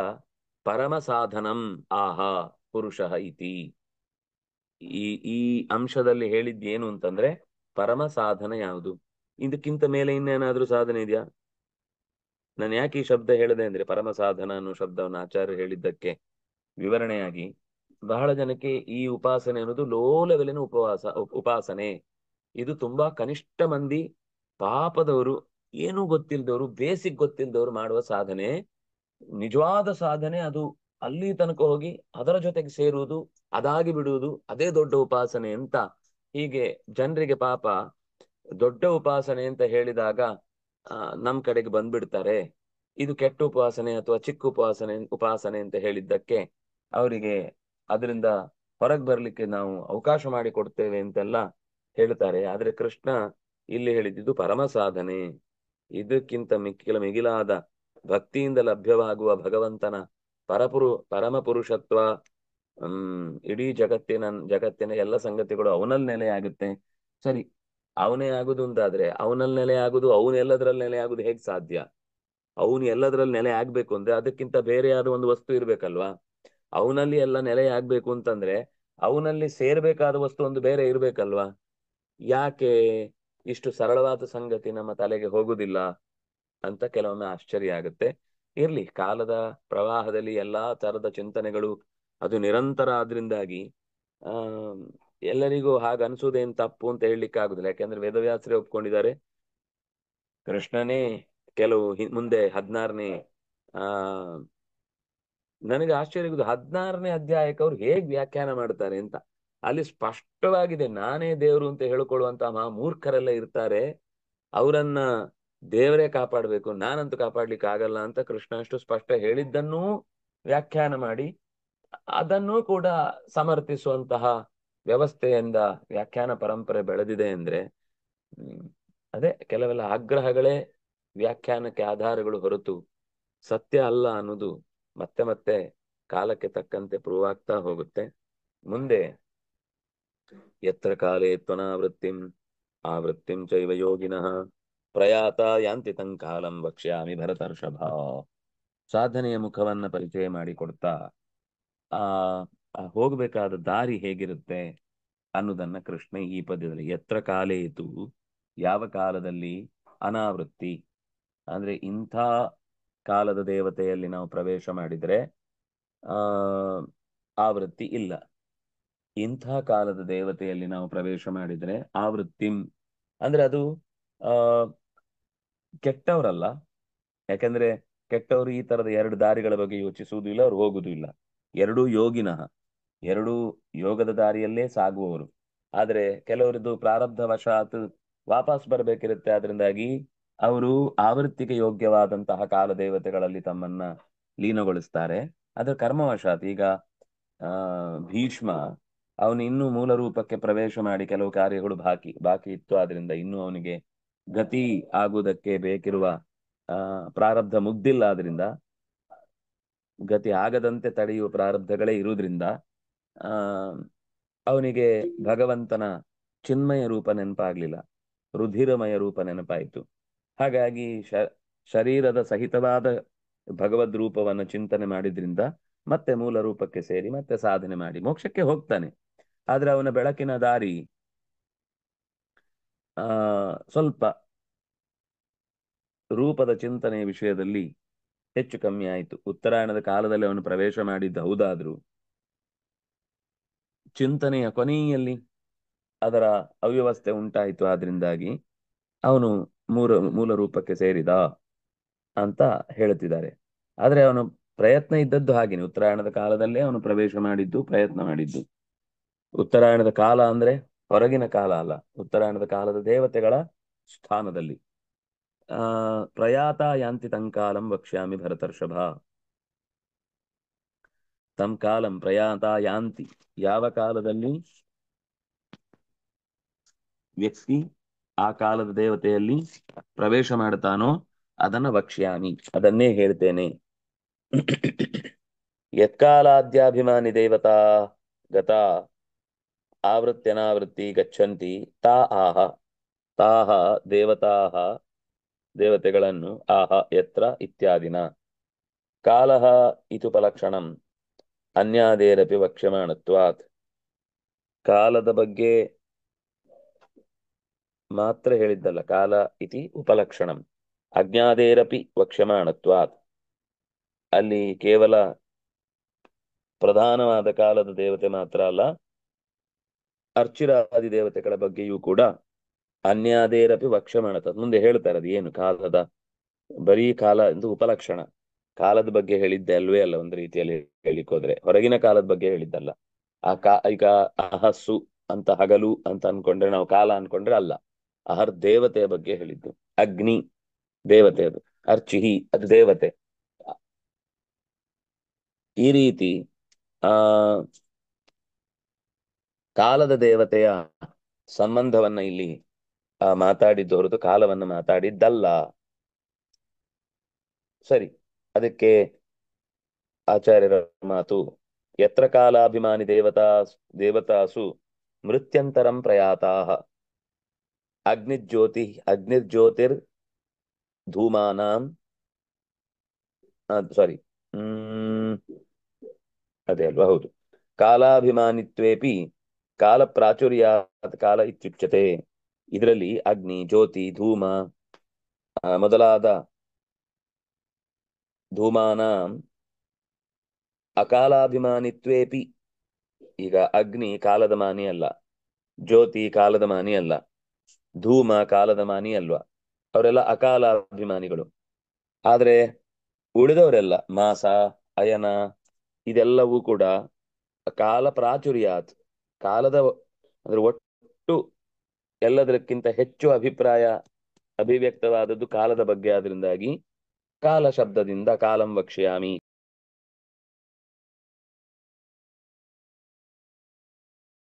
ಪರಮ ಸಾಧನಂ ಆಹಾ ಪುರುಷ ಇತಿ, ಈ ಈ ಅಂಶದಲ್ಲಿ ಹೇಳಿದ್ದೇನು ಅಂತಂದ್ರೆ ಪರಮ ಸಾಧನ ಯಾವುದು? ಇದಕ್ಕಿಂತ ಮೇಲೆ ಇನ್ನೇನಾದ್ರೂ ಸಾಧನೆ ಇದೆಯಾ? ನಾನು ಯಾಕೆ ಈ ಶಬ್ದ ಹೇಳಿದೆ ಅಂದ್ರೆ, ಪರಮ ಸಾಧನ ಅನ್ನೋ ಶಬ್ದವನ್ನು ಆಚಾರ್ಯ ಹೇಳಿದ್ದಕ್ಕೆ ವಿವರಣೆಯಾಗಿ ಬಹಳ ಜನಕ್ಕೆ ಈ ಉಪಾಸನೆ ಅನ್ನೋದು ಲೋ ಲೆವೆಲಿನ ಉಪಾಸನೆ. ಇದು ತುಂಬಾ ಕನಿಷ್ಠ ಮಂದಿ ಪಾಪದವರು ಏನೂ ಗೊತ್ತಿಲ್ದವರು, ಬೇಸಿಕ್ ಗೊತ್ತಿಲ್ದವರು ಮಾಡುವ ಸಾಧನೆ ನಿಜವಾದ ಸಾಧನೆ. ಅದು ಅಲ್ಲಿ ತನಕ ಹೋಗಿ ಅದರ ಜೊತೆಗೆ ಸೇರುವುದು, ಅದಾಗಿ ಬಿಡುವುದು, ಅದೇ ದೊಡ್ಡ ಉಪಾಸನೆ ಅಂತ. ಹೀಗೆ ಜನರಿಗೆ ಪಾಪ ದೊಡ್ಡ ಉಪಾಸನೆ ಅಂತ ಹೇಳಿದಾಗ ನಮ್ ಕಡೆಗೆ ಬಂದ್ಬಿಡ್ತಾರೆ. ಇದು ಕೆಟ್ಟ ಉಪಾಸನೆ ಅಥವಾ ಚಿಕ್ಕ ಉಪಾಸನೆ ಅಂತ ಹೇಳಿದ್ದಕ್ಕೆ ಅವರಿಗೆ ಅದರಿಂದ ಹೊರಗೆ ಬರ್ಲಿಕ್ಕೆ ನಾವು ಅವಕಾಶ ಮಾಡಿ ಕೊಡ್ತೇವೆ ಅಂತೆಲ್ಲ ಹೇಳ್ತಾರೆ. ಆದ್ರೆ ಕೃಷ್ಣ ಇಲ್ಲಿ ಹೇಳಿದ್ದು ಪರಮ ಸಾಧನೆ. ಇದಕ್ಕಿಂತ ಮಿಗಿಲಾದ ಭಕ್ತಿಯಿಂದ ಲಭ್ಯವಾಗುವ ಭಗವಂತನ ಪರಮ ಪುರುಷತ್ವ, ಇಡೀ ಜಗತ್ತಿನ ಎಲ್ಲ ಸಂಗತಿಗಳು ಅವನಲ್ಲಿ ನೆಲೆಯಾಗುತ್ತೆ. ಸರಿ, ಅವನೇ ಆಗುದು ಅಂತಾದ್ರೆ ಅವನಲ್ಲಿ ನೆಲೆ ಆಗುದು, ಎಲ್ಲದ್ರಲ್ಲಿ ನೆಲೆ ಆಗುದು ಹೇಗ್ ಸಾಧ್ಯ? ಅವನು ಎಲ್ಲದ್ರಲ್ಲಿ ನೆಲೆ ಆಗ್ಬೇಕು ಅಂದ್ರೆ ಅದಕ್ಕಿಂತ ಬೇರೆಯಾದ ಒಂದು ವಸ್ತು ಇರ್ಬೇಕಲ್ವಾ? ಅವನಲ್ಲಿ ಎಲ್ಲ ನೆಲೆ ಆಗ್ಬೇಕು ಅಂತಂದ್ರೆ ಅವನಲ್ಲಿ ಸೇರ್ಬೇಕಾದ ವಸ್ತು ಒಂದು ಬೇರೆ ಇರ್ಬೇಕಲ್ವಾ? ಯಾಕೆ ಇಷ್ಟು ಸರಳವಾದ ಸಂಗತಿ ನಮ್ಮ ತಲೆಗೆ ಹೋಗುದಿಲ್ಲ ಅಂತ ಕೆಲವೊಮ್ಮೆ ಆಶ್ಚರ್ಯ ಆಗುತ್ತೆ. ಇರ್ಲಿ, ಕಾಲದ ಪ್ರವಾಹದಲ್ಲಿ ಎಲ್ಲಾ ತರದ ಚಿಂತನೆಗಳು ಅದು ನಿರಂತರ ಆದ್ರಿಂದಾಗಿ ಆ ಎಲ್ಲರಿಗೂ ಹಾಗ ಅನ್ಸುವುದೇನ್ ತಪ್ಪು ಅಂತ ಹೇಳಲಿಕ್ಕೆ ಆಗುದಿಲ್ಲ. ಯಾಕಂದ್ರೆ ವೇದವ್ಯಾಸರೇ ಒಪ್ಕೊಂಡಿದ್ದಾರೆ. ಕೃಷ್ಣನೇ ಕೆಲವು ಮುಂದೆ 16ನೇ ಆ ನನಗೆ ಆಶ್ಚರ್ಯ ಆಗುದು 16ನೇ ಅಧ್ಯಾಯಕ್ಕೆ ಅವ್ರು ಹೇಗ್ ವ್ಯಾಖ್ಯಾನ ಮಾಡ್ತಾರೆ ಅಂತ. ಅಲ್ಲಿ ಸ್ಪಷ್ಟವಾಗಿದೆ, ನಾನೇ ದೇವರು ಅಂತ ಹೇಳಿಕೊಳ್ಳುವಂತಹ ಮೂರ್ಖರೆಲ್ಲ ಇರ್ತಾರೆ, ಅವರನ್ನ ದೇವರೇ ಕಾಪಾಡಬೇಕು, ನಾನಂತೂ ಕಾಪಾಡ್ಲಿಕ್ಕೆ ಆಗಲ್ಲ ಅಂತ ಕೃಷ್ಣ ಅಷ್ಟು ಸ್ಪಷ್ಟ ಹೇಳಿದ್ದನ್ನೂ ವ್ಯಾಖ್ಯಾನ ಮಾಡಿ ಅದನ್ನೂ ಕೂಡ ಸಮರ್ಥಿಸುವಂತಹ ವ್ಯವಸ್ಥೆಯಿಂದ ವ್ಯಾಖ್ಯಾನ ಪರಂಪರೆ ಬೆಳೆದಿದೆ ಅಂದ್ರೆ ಅದೇ ಕೆಲವೆಲ್ಲ ಆಗ್ರಹಗಳೇ ವ್ಯಾಖ್ಯಾನಕ್ಕೆ ಆಧಾರಗಳು ಹೊರತು ಸತ್ಯ ಅಲ್ಲ ಅನ್ನೋದು ಮತ್ತೆ ಮತ್ತೆ ಕಾಲಕ್ಕೆ ತಕ್ಕಂತೆ ಪ್ರೂವ್ ಆಗ್ತಾ ಹೋಗುತ್ತೆ. ಮುಂದೆ ಯತ್ರ ಕಾಲೇ ತ್ವನಾವೃತ್ತಿಂ ಆವೃತ್ತಿಂ ಚೈವ ಯೋಗಿನಃ ಪ್ರಯಾತ ಯಾಂತಿ ತಂಕಾಲಂ ವಕ್ಷ್ಯಾಮಿ ಭರತರ್ಷಭ. ಸಾಧನೆಯ ಮುಖವನ್ನ ಪರಿಚಯ ಮಾಡಿಕೊಡ್ತಾ ಆ ಹೋಗ್ಬೇಕಾದ ದಾರಿ ಹೇಗಿರುತ್ತೆ ಅನ್ನೋದನ್ನ ಕೃಷ್ಣ ಈ ಪದ್ಯದಲ್ಲಿ ಯತ್ರ ಕಾಲೇ ಇತು, ಯಾವ ಕಾಲದಲ್ಲಿ, ಅನಾವೃತ್ತಿ ಅಂದ್ರೆ ಇಂಥ ಕಾಲದ ದೇವತೆಯಲ್ಲಿ ನಾವು ಪ್ರವೇಶ ಮಾಡಿದ್ರೆ ಆ ಆವೃತ್ತಿ ಇಲ್ಲ. ಇಂಥ ಕಾಲದ ದೇವತೆಯಲ್ಲಿ ನಾವು ಪ್ರವೇಶ ಮಾಡಿದ್ರೆ ಆವೃತ್ತಿಂ ಅಂದ್ರೆ ಅದು ಆ ಕೆಟ್ಟವರಲ್ಲ. ಯಾಕಂದ್ರೆ ಕೆಟ್ಟವರು ಈ ತರದ ಎರಡು ದಾರಿಗಳ ಬಗ್ಗೆ ಯೋಚಿಸುವುದೂ ಇಲ್ಲ, ಅವ್ರು ಹೋಗುದೂ ಇಲ್ಲ. ಎರಡೂ ಯೋಗಿನಃ, ಎರಡೂ ಯೋಗದ ದಾರಿಯಲ್ಲೇ ಸಾಗುವವರು. ಆದ್ರೆ ಕೆಲವರದ್ದು ಪ್ರಾರಬ್ಧವಶಾತ್ ವಾಪಸ್ ಬರ್ಬೇಕಿರುತ್ತೆ. ಆದ್ರಿಂದಾಗಿ ಅವರು ಆವೃತ್ತಿಗೆ ಯೋಗ್ಯವಾದಂತಹ ಕಾಲ ದೇವತೆಗಳಲ್ಲಿ ತಮ್ಮನ್ನ ಲೀನಗೊಳಿಸ್ತಾರೆ. ಅದ್ರ ಕರ್ಮವಶಾತ್ ಈಗ ಭೀಷ್ಮ ಅವನು ಇನ್ನೂ ಮೂಲ ರೂಪಕ್ಕೆ ಪ್ರವೇಶ ಮಾಡಿ ಕೆಲವು ಕಾರ್ಯಗಳು ಬಾಕಿ ಇತ್ತು. ಆದ್ರಿಂದ ಇನ್ನೂ ಅವನಿಗೆ ಗತಿ ಆಗುವುದಕ್ಕೆ ಬೇಕಿರುವ ಪ್ರಾರಬ್ಧ ಮುಗ್ದಿಲ್ಲ. ಆದ್ರಿಂದ ಗತಿ ಆಗದಂತೆ ತಡೆಯುವ ಪ್ರಾರಬ್ಧಗಳೇ ಇರುವುದ್ರಿಂದ ಆ ಅವನಿಗೆ ಭಗವಂತನ ಚಿನ್ಮಯ ರೂಪ ನೆನಪಾಗ್ಲಿಲ್ಲ, ರುಧಿರಮಯ ರೂಪ ನೆನಪಾಯಿತು. ಹಾಗಾಗಿ ಶರೀರದ ಸಹಿತವಾದ ಭಗವದ್ ರೂಪವನ್ನು ಚಿಂತನೆ ಮಾಡಿದ್ರಿಂದ ಮತ್ತೆ ಮೂಲ ರೂಪಕ್ಕೆ ಸೇರಿ ಮತ್ತೆ ಸಾಧನೆ ಮಾಡಿ ಮೋಕ್ಷಕ್ಕೆ ಹೋಗ್ತಾನೆ. ಆದ್ರೆ ಅವನ ಬೆಳಕಿನ ದಾರಿ ಸ್ವಲ್ಪ ರೂಪದ ಚಿಂತನೆಯ ವಿಷಯದಲ್ಲಿ ಹೆಚ್ಚು ಕಮ್ಮಿ ಆಯಿತು. ಉತ್ತರಾಯಣದ ಕಾಲದಲ್ಲಿ ಅವನು ಪ್ರವೇಶ ಮಾಡಿದ್ದ ಹೌದಾದ್ರೂ ಚಿಂತನೆಯ ಕೊನೆಯಲ್ಲಿ ಅದರ ಅವ್ಯವಸ್ಥೆ ಉಂಟಾಯಿತು. ಆದ್ರಿಂದಾಗಿ ಅವನು ಮೂಲ ರೂಪಕ್ಕೆ ಸೇರಿದ ಅಂತ ಹೇಳುತ್ತಿದ್ದಾರೆ. ಆದ್ರೆ ಅವನು ಪ್ರಯತ್ನ ಇದ್ದದ್ದು ಹಾಗೇನೆ, ಉತ್ತರಾಯಣದ ಕಾಲದಲ್ಲೇ ಅವನು ಪ್ರವೇಶ ಮಾಡಿದ್ದು, ಪ್ರಯತ್ನ ಮಾಡಿದ್ದು. ಉತ್ತರಾಯಣದ ಕಾಲ ಅಂದ್ರೆ ಹೊರಗಿನ ಕಾಲ ಅಲ್ಲ, ಉತ್ತರಾಯಣದ ಕಾಲದ ದೇವತೆಗಳ ಸ್ಥಾನದಲ್ಲಿ. ಪ್ರಯಾತ ಯಾಂತಿ ತಂಕಾಲಂ ವಕ್ಷ್ಯಾಮಿ ಭರತರ್ಷಭ. ತಂ ಕಾಲಂ ಪ್ರಯಾತ ಯಾಂತಿ, ಯಾವ ಕಾಲದಲ್ಲಿ ವ್ಯಕ್ತಿ ಆ ಕಾಲದ ದೇವತೆಯಲ್ಲಿ ಪ್ರವೇಶ ಮಾಡ್ತಾನೋ ಅದನ್ನ ವಕ್ಷ್ಯಾಮಿ, ಅದನ್ನೇ ಹೇಳ್ತೇನೆ. ಯತ್ಕಾಲಾದ್ಯಾಭಿಮಾನಿ ದೇವತಾ ಗತಾ ಆವೃತ್ಯನಾವೃತ್ತಿ ಗಚ್ಚಂತಿ ತಾ ಆಹ, ತಾಹ ದೇವತಾಹ, ದೇವತೆಗಳನ್ನು ಆಹ ಯತ್ರ ಇತ್ಯಾದಿನ. ಕಾಲಃ ಇತುಪಲಕ್ಷಣಂ ಅನ್ಯಾದೇರಪಿ ವಕ್ಷ್ಯಮಾಣತ್ವಾತ್. ಕಾಲದ ಬಗ್ಗೆ ಮಾತ್ರ ಹೇಳಿದ್ದಲ್ಲ, ಕಾಲ ಇತಿ ಉಪಲಕ್ಷಣಂ ಅಜ್ಞಾದೇರಪಿ ವಕ್ಷ್ಯಮಾಣತ್ವಾತ್. ಅಲ್ಲಿ ಕೇವಲ ಪ್ರಧಾನವಾದ ಕಾಲದ ದೇವತೆ ಮಾತ್ರ ಅಲ್ಲ, ಅರ್ಚಿರಾದಿ ದೇವತೆಗಳ ಬಗ್ಗೆಯೂ ಕೂಡ ಅನ್ಯಾದೇರಪಿ ವಕ್ಷಮಣತ ಮುಂದೆ ಹೇಳ್ತಾರೆ ಅದು ಏನು ಕಾಲದ ಬರೀ ಕಾಲ ಎಂದು ಉಪಲಕ್ಷಣ. ಕಾಲದ ಬಗ್ಗೆ ಹೇಳಿದ್ದೆ ಅಲ್ವೇ ಅಲ್ಲ, ಒಂದು ರೀತಿಯಲ್ಲಿ ಹೇಳಿಕ್ ಹೋದ್ರೆ ಹೊರಗಿನ ಕಾಲದ ಬಗ್ಗೆ ಹೇಳಿದ್ದಲ್ಲ. ಈಗ ಅಹಸ್ಸು ಅಂತ ಹಗಲು ಅಂತ ಅನ್ಕೊಂಡ್ರೆ ನಾವು ಕಾಲ ಅನ್ಕೊಂಡ್ರೆ ಅಲ್ಲ. ಅಹರ್ ದೇವತೆಯ ಬಗ್ಗೆ ಹೇಳಿದ್ದು. ಅಗ್ನಿ ದೇವತೆ ಅದು, ಅರ್ಚಿಹಿ ಅದು ದೇವತೆ. ಈ ರೀತಿ ಆ ಕಾಲದ ದೇವತೆಯ ಸಂಬಂಧವನ್ನ ಇಲ್ಲಿ ಮಾತಾಡಿದ್ದು ಹೊರತು ಕಾಲವನ್ನು ಮಾತಾಡಿದ್ದಲ್ಲ. ಸರಿ, ಅದಕ್ಕೆ ಆಚಾರ್ಯರ ಮಾತು ಯತ್ರ ಕಾಲಾಭಿಮಾನಿ ದೇವತಾಸು ಮೃತ್ಯಂತರಂ ಪ್ರಯಾತಾಹ ಅಗ್ನಿರ್ಜ್ಯೋತಿರ್ ಧೂಮಾನಾಂ ಸಾರಿ ಹ್ಮ್ ಅದೇ ಅಲ್ವಾ, ಹೌದು. ಕಾಲಾಭಿಮಾನಿತ್ವೇಪಿ ಕಾಲ ಪ್ರಾಚುರ್ಯಾತ್ ಕಾಲ ಇತ್ಯುಚ್ಯತೆ. ಇದರಲ್ಲಿ ಅಗ್ನಿ, ಜ್ಯೋತಿ, ಧೂಮ ಮೊದಲಾದ ಧೂಮಾನಾಂ ಅಕಾಲಾಭಿಮಾನಿತ್ವೇಪಿ. ಈಗ ಅಗ್ನಿ ಕಾಲದ ಮಾನಿ ಅಲ್ಲ, ಜ್ಯೋತಿ ಕಾಲದ ಮಾನಿ ಅಲ್ಲ, ಧೂಮ ಕಾಲದ ಮಾನಿ ಅಲ್ವಾ, ಅವರೆಲ್ಲ ಅಕಾಲಾಭಿಮಾನಿಗಳು. ಆದ್ರೆ ಉಳಿದವರೆಲ್ಲ ಮಾಸ, ಅಯನ ಇದೆಲ್ಲವೂ ಕೂಡ ಕಾಲ ಪ್ರಾಚುರ್ಯಾತ್ ಕಾಲದ ಅಂದ್ರೆ ಒಟ್ಟು ಎಲ್ಲದಕ್ಕಿಂತ ಹೆಚ್ಚು ಅಭಿವ್ಯಕ್ತವಾದದ್ದು ಕಾಲದ ಬಗ್ಗೆ. ಆದ್ರಿಂದಾಗಿ ಕಾಲ ಶಬ್ದದಿಂದ ಕಾಲಂ ವಕ್ಷ್ಯಾಮಿ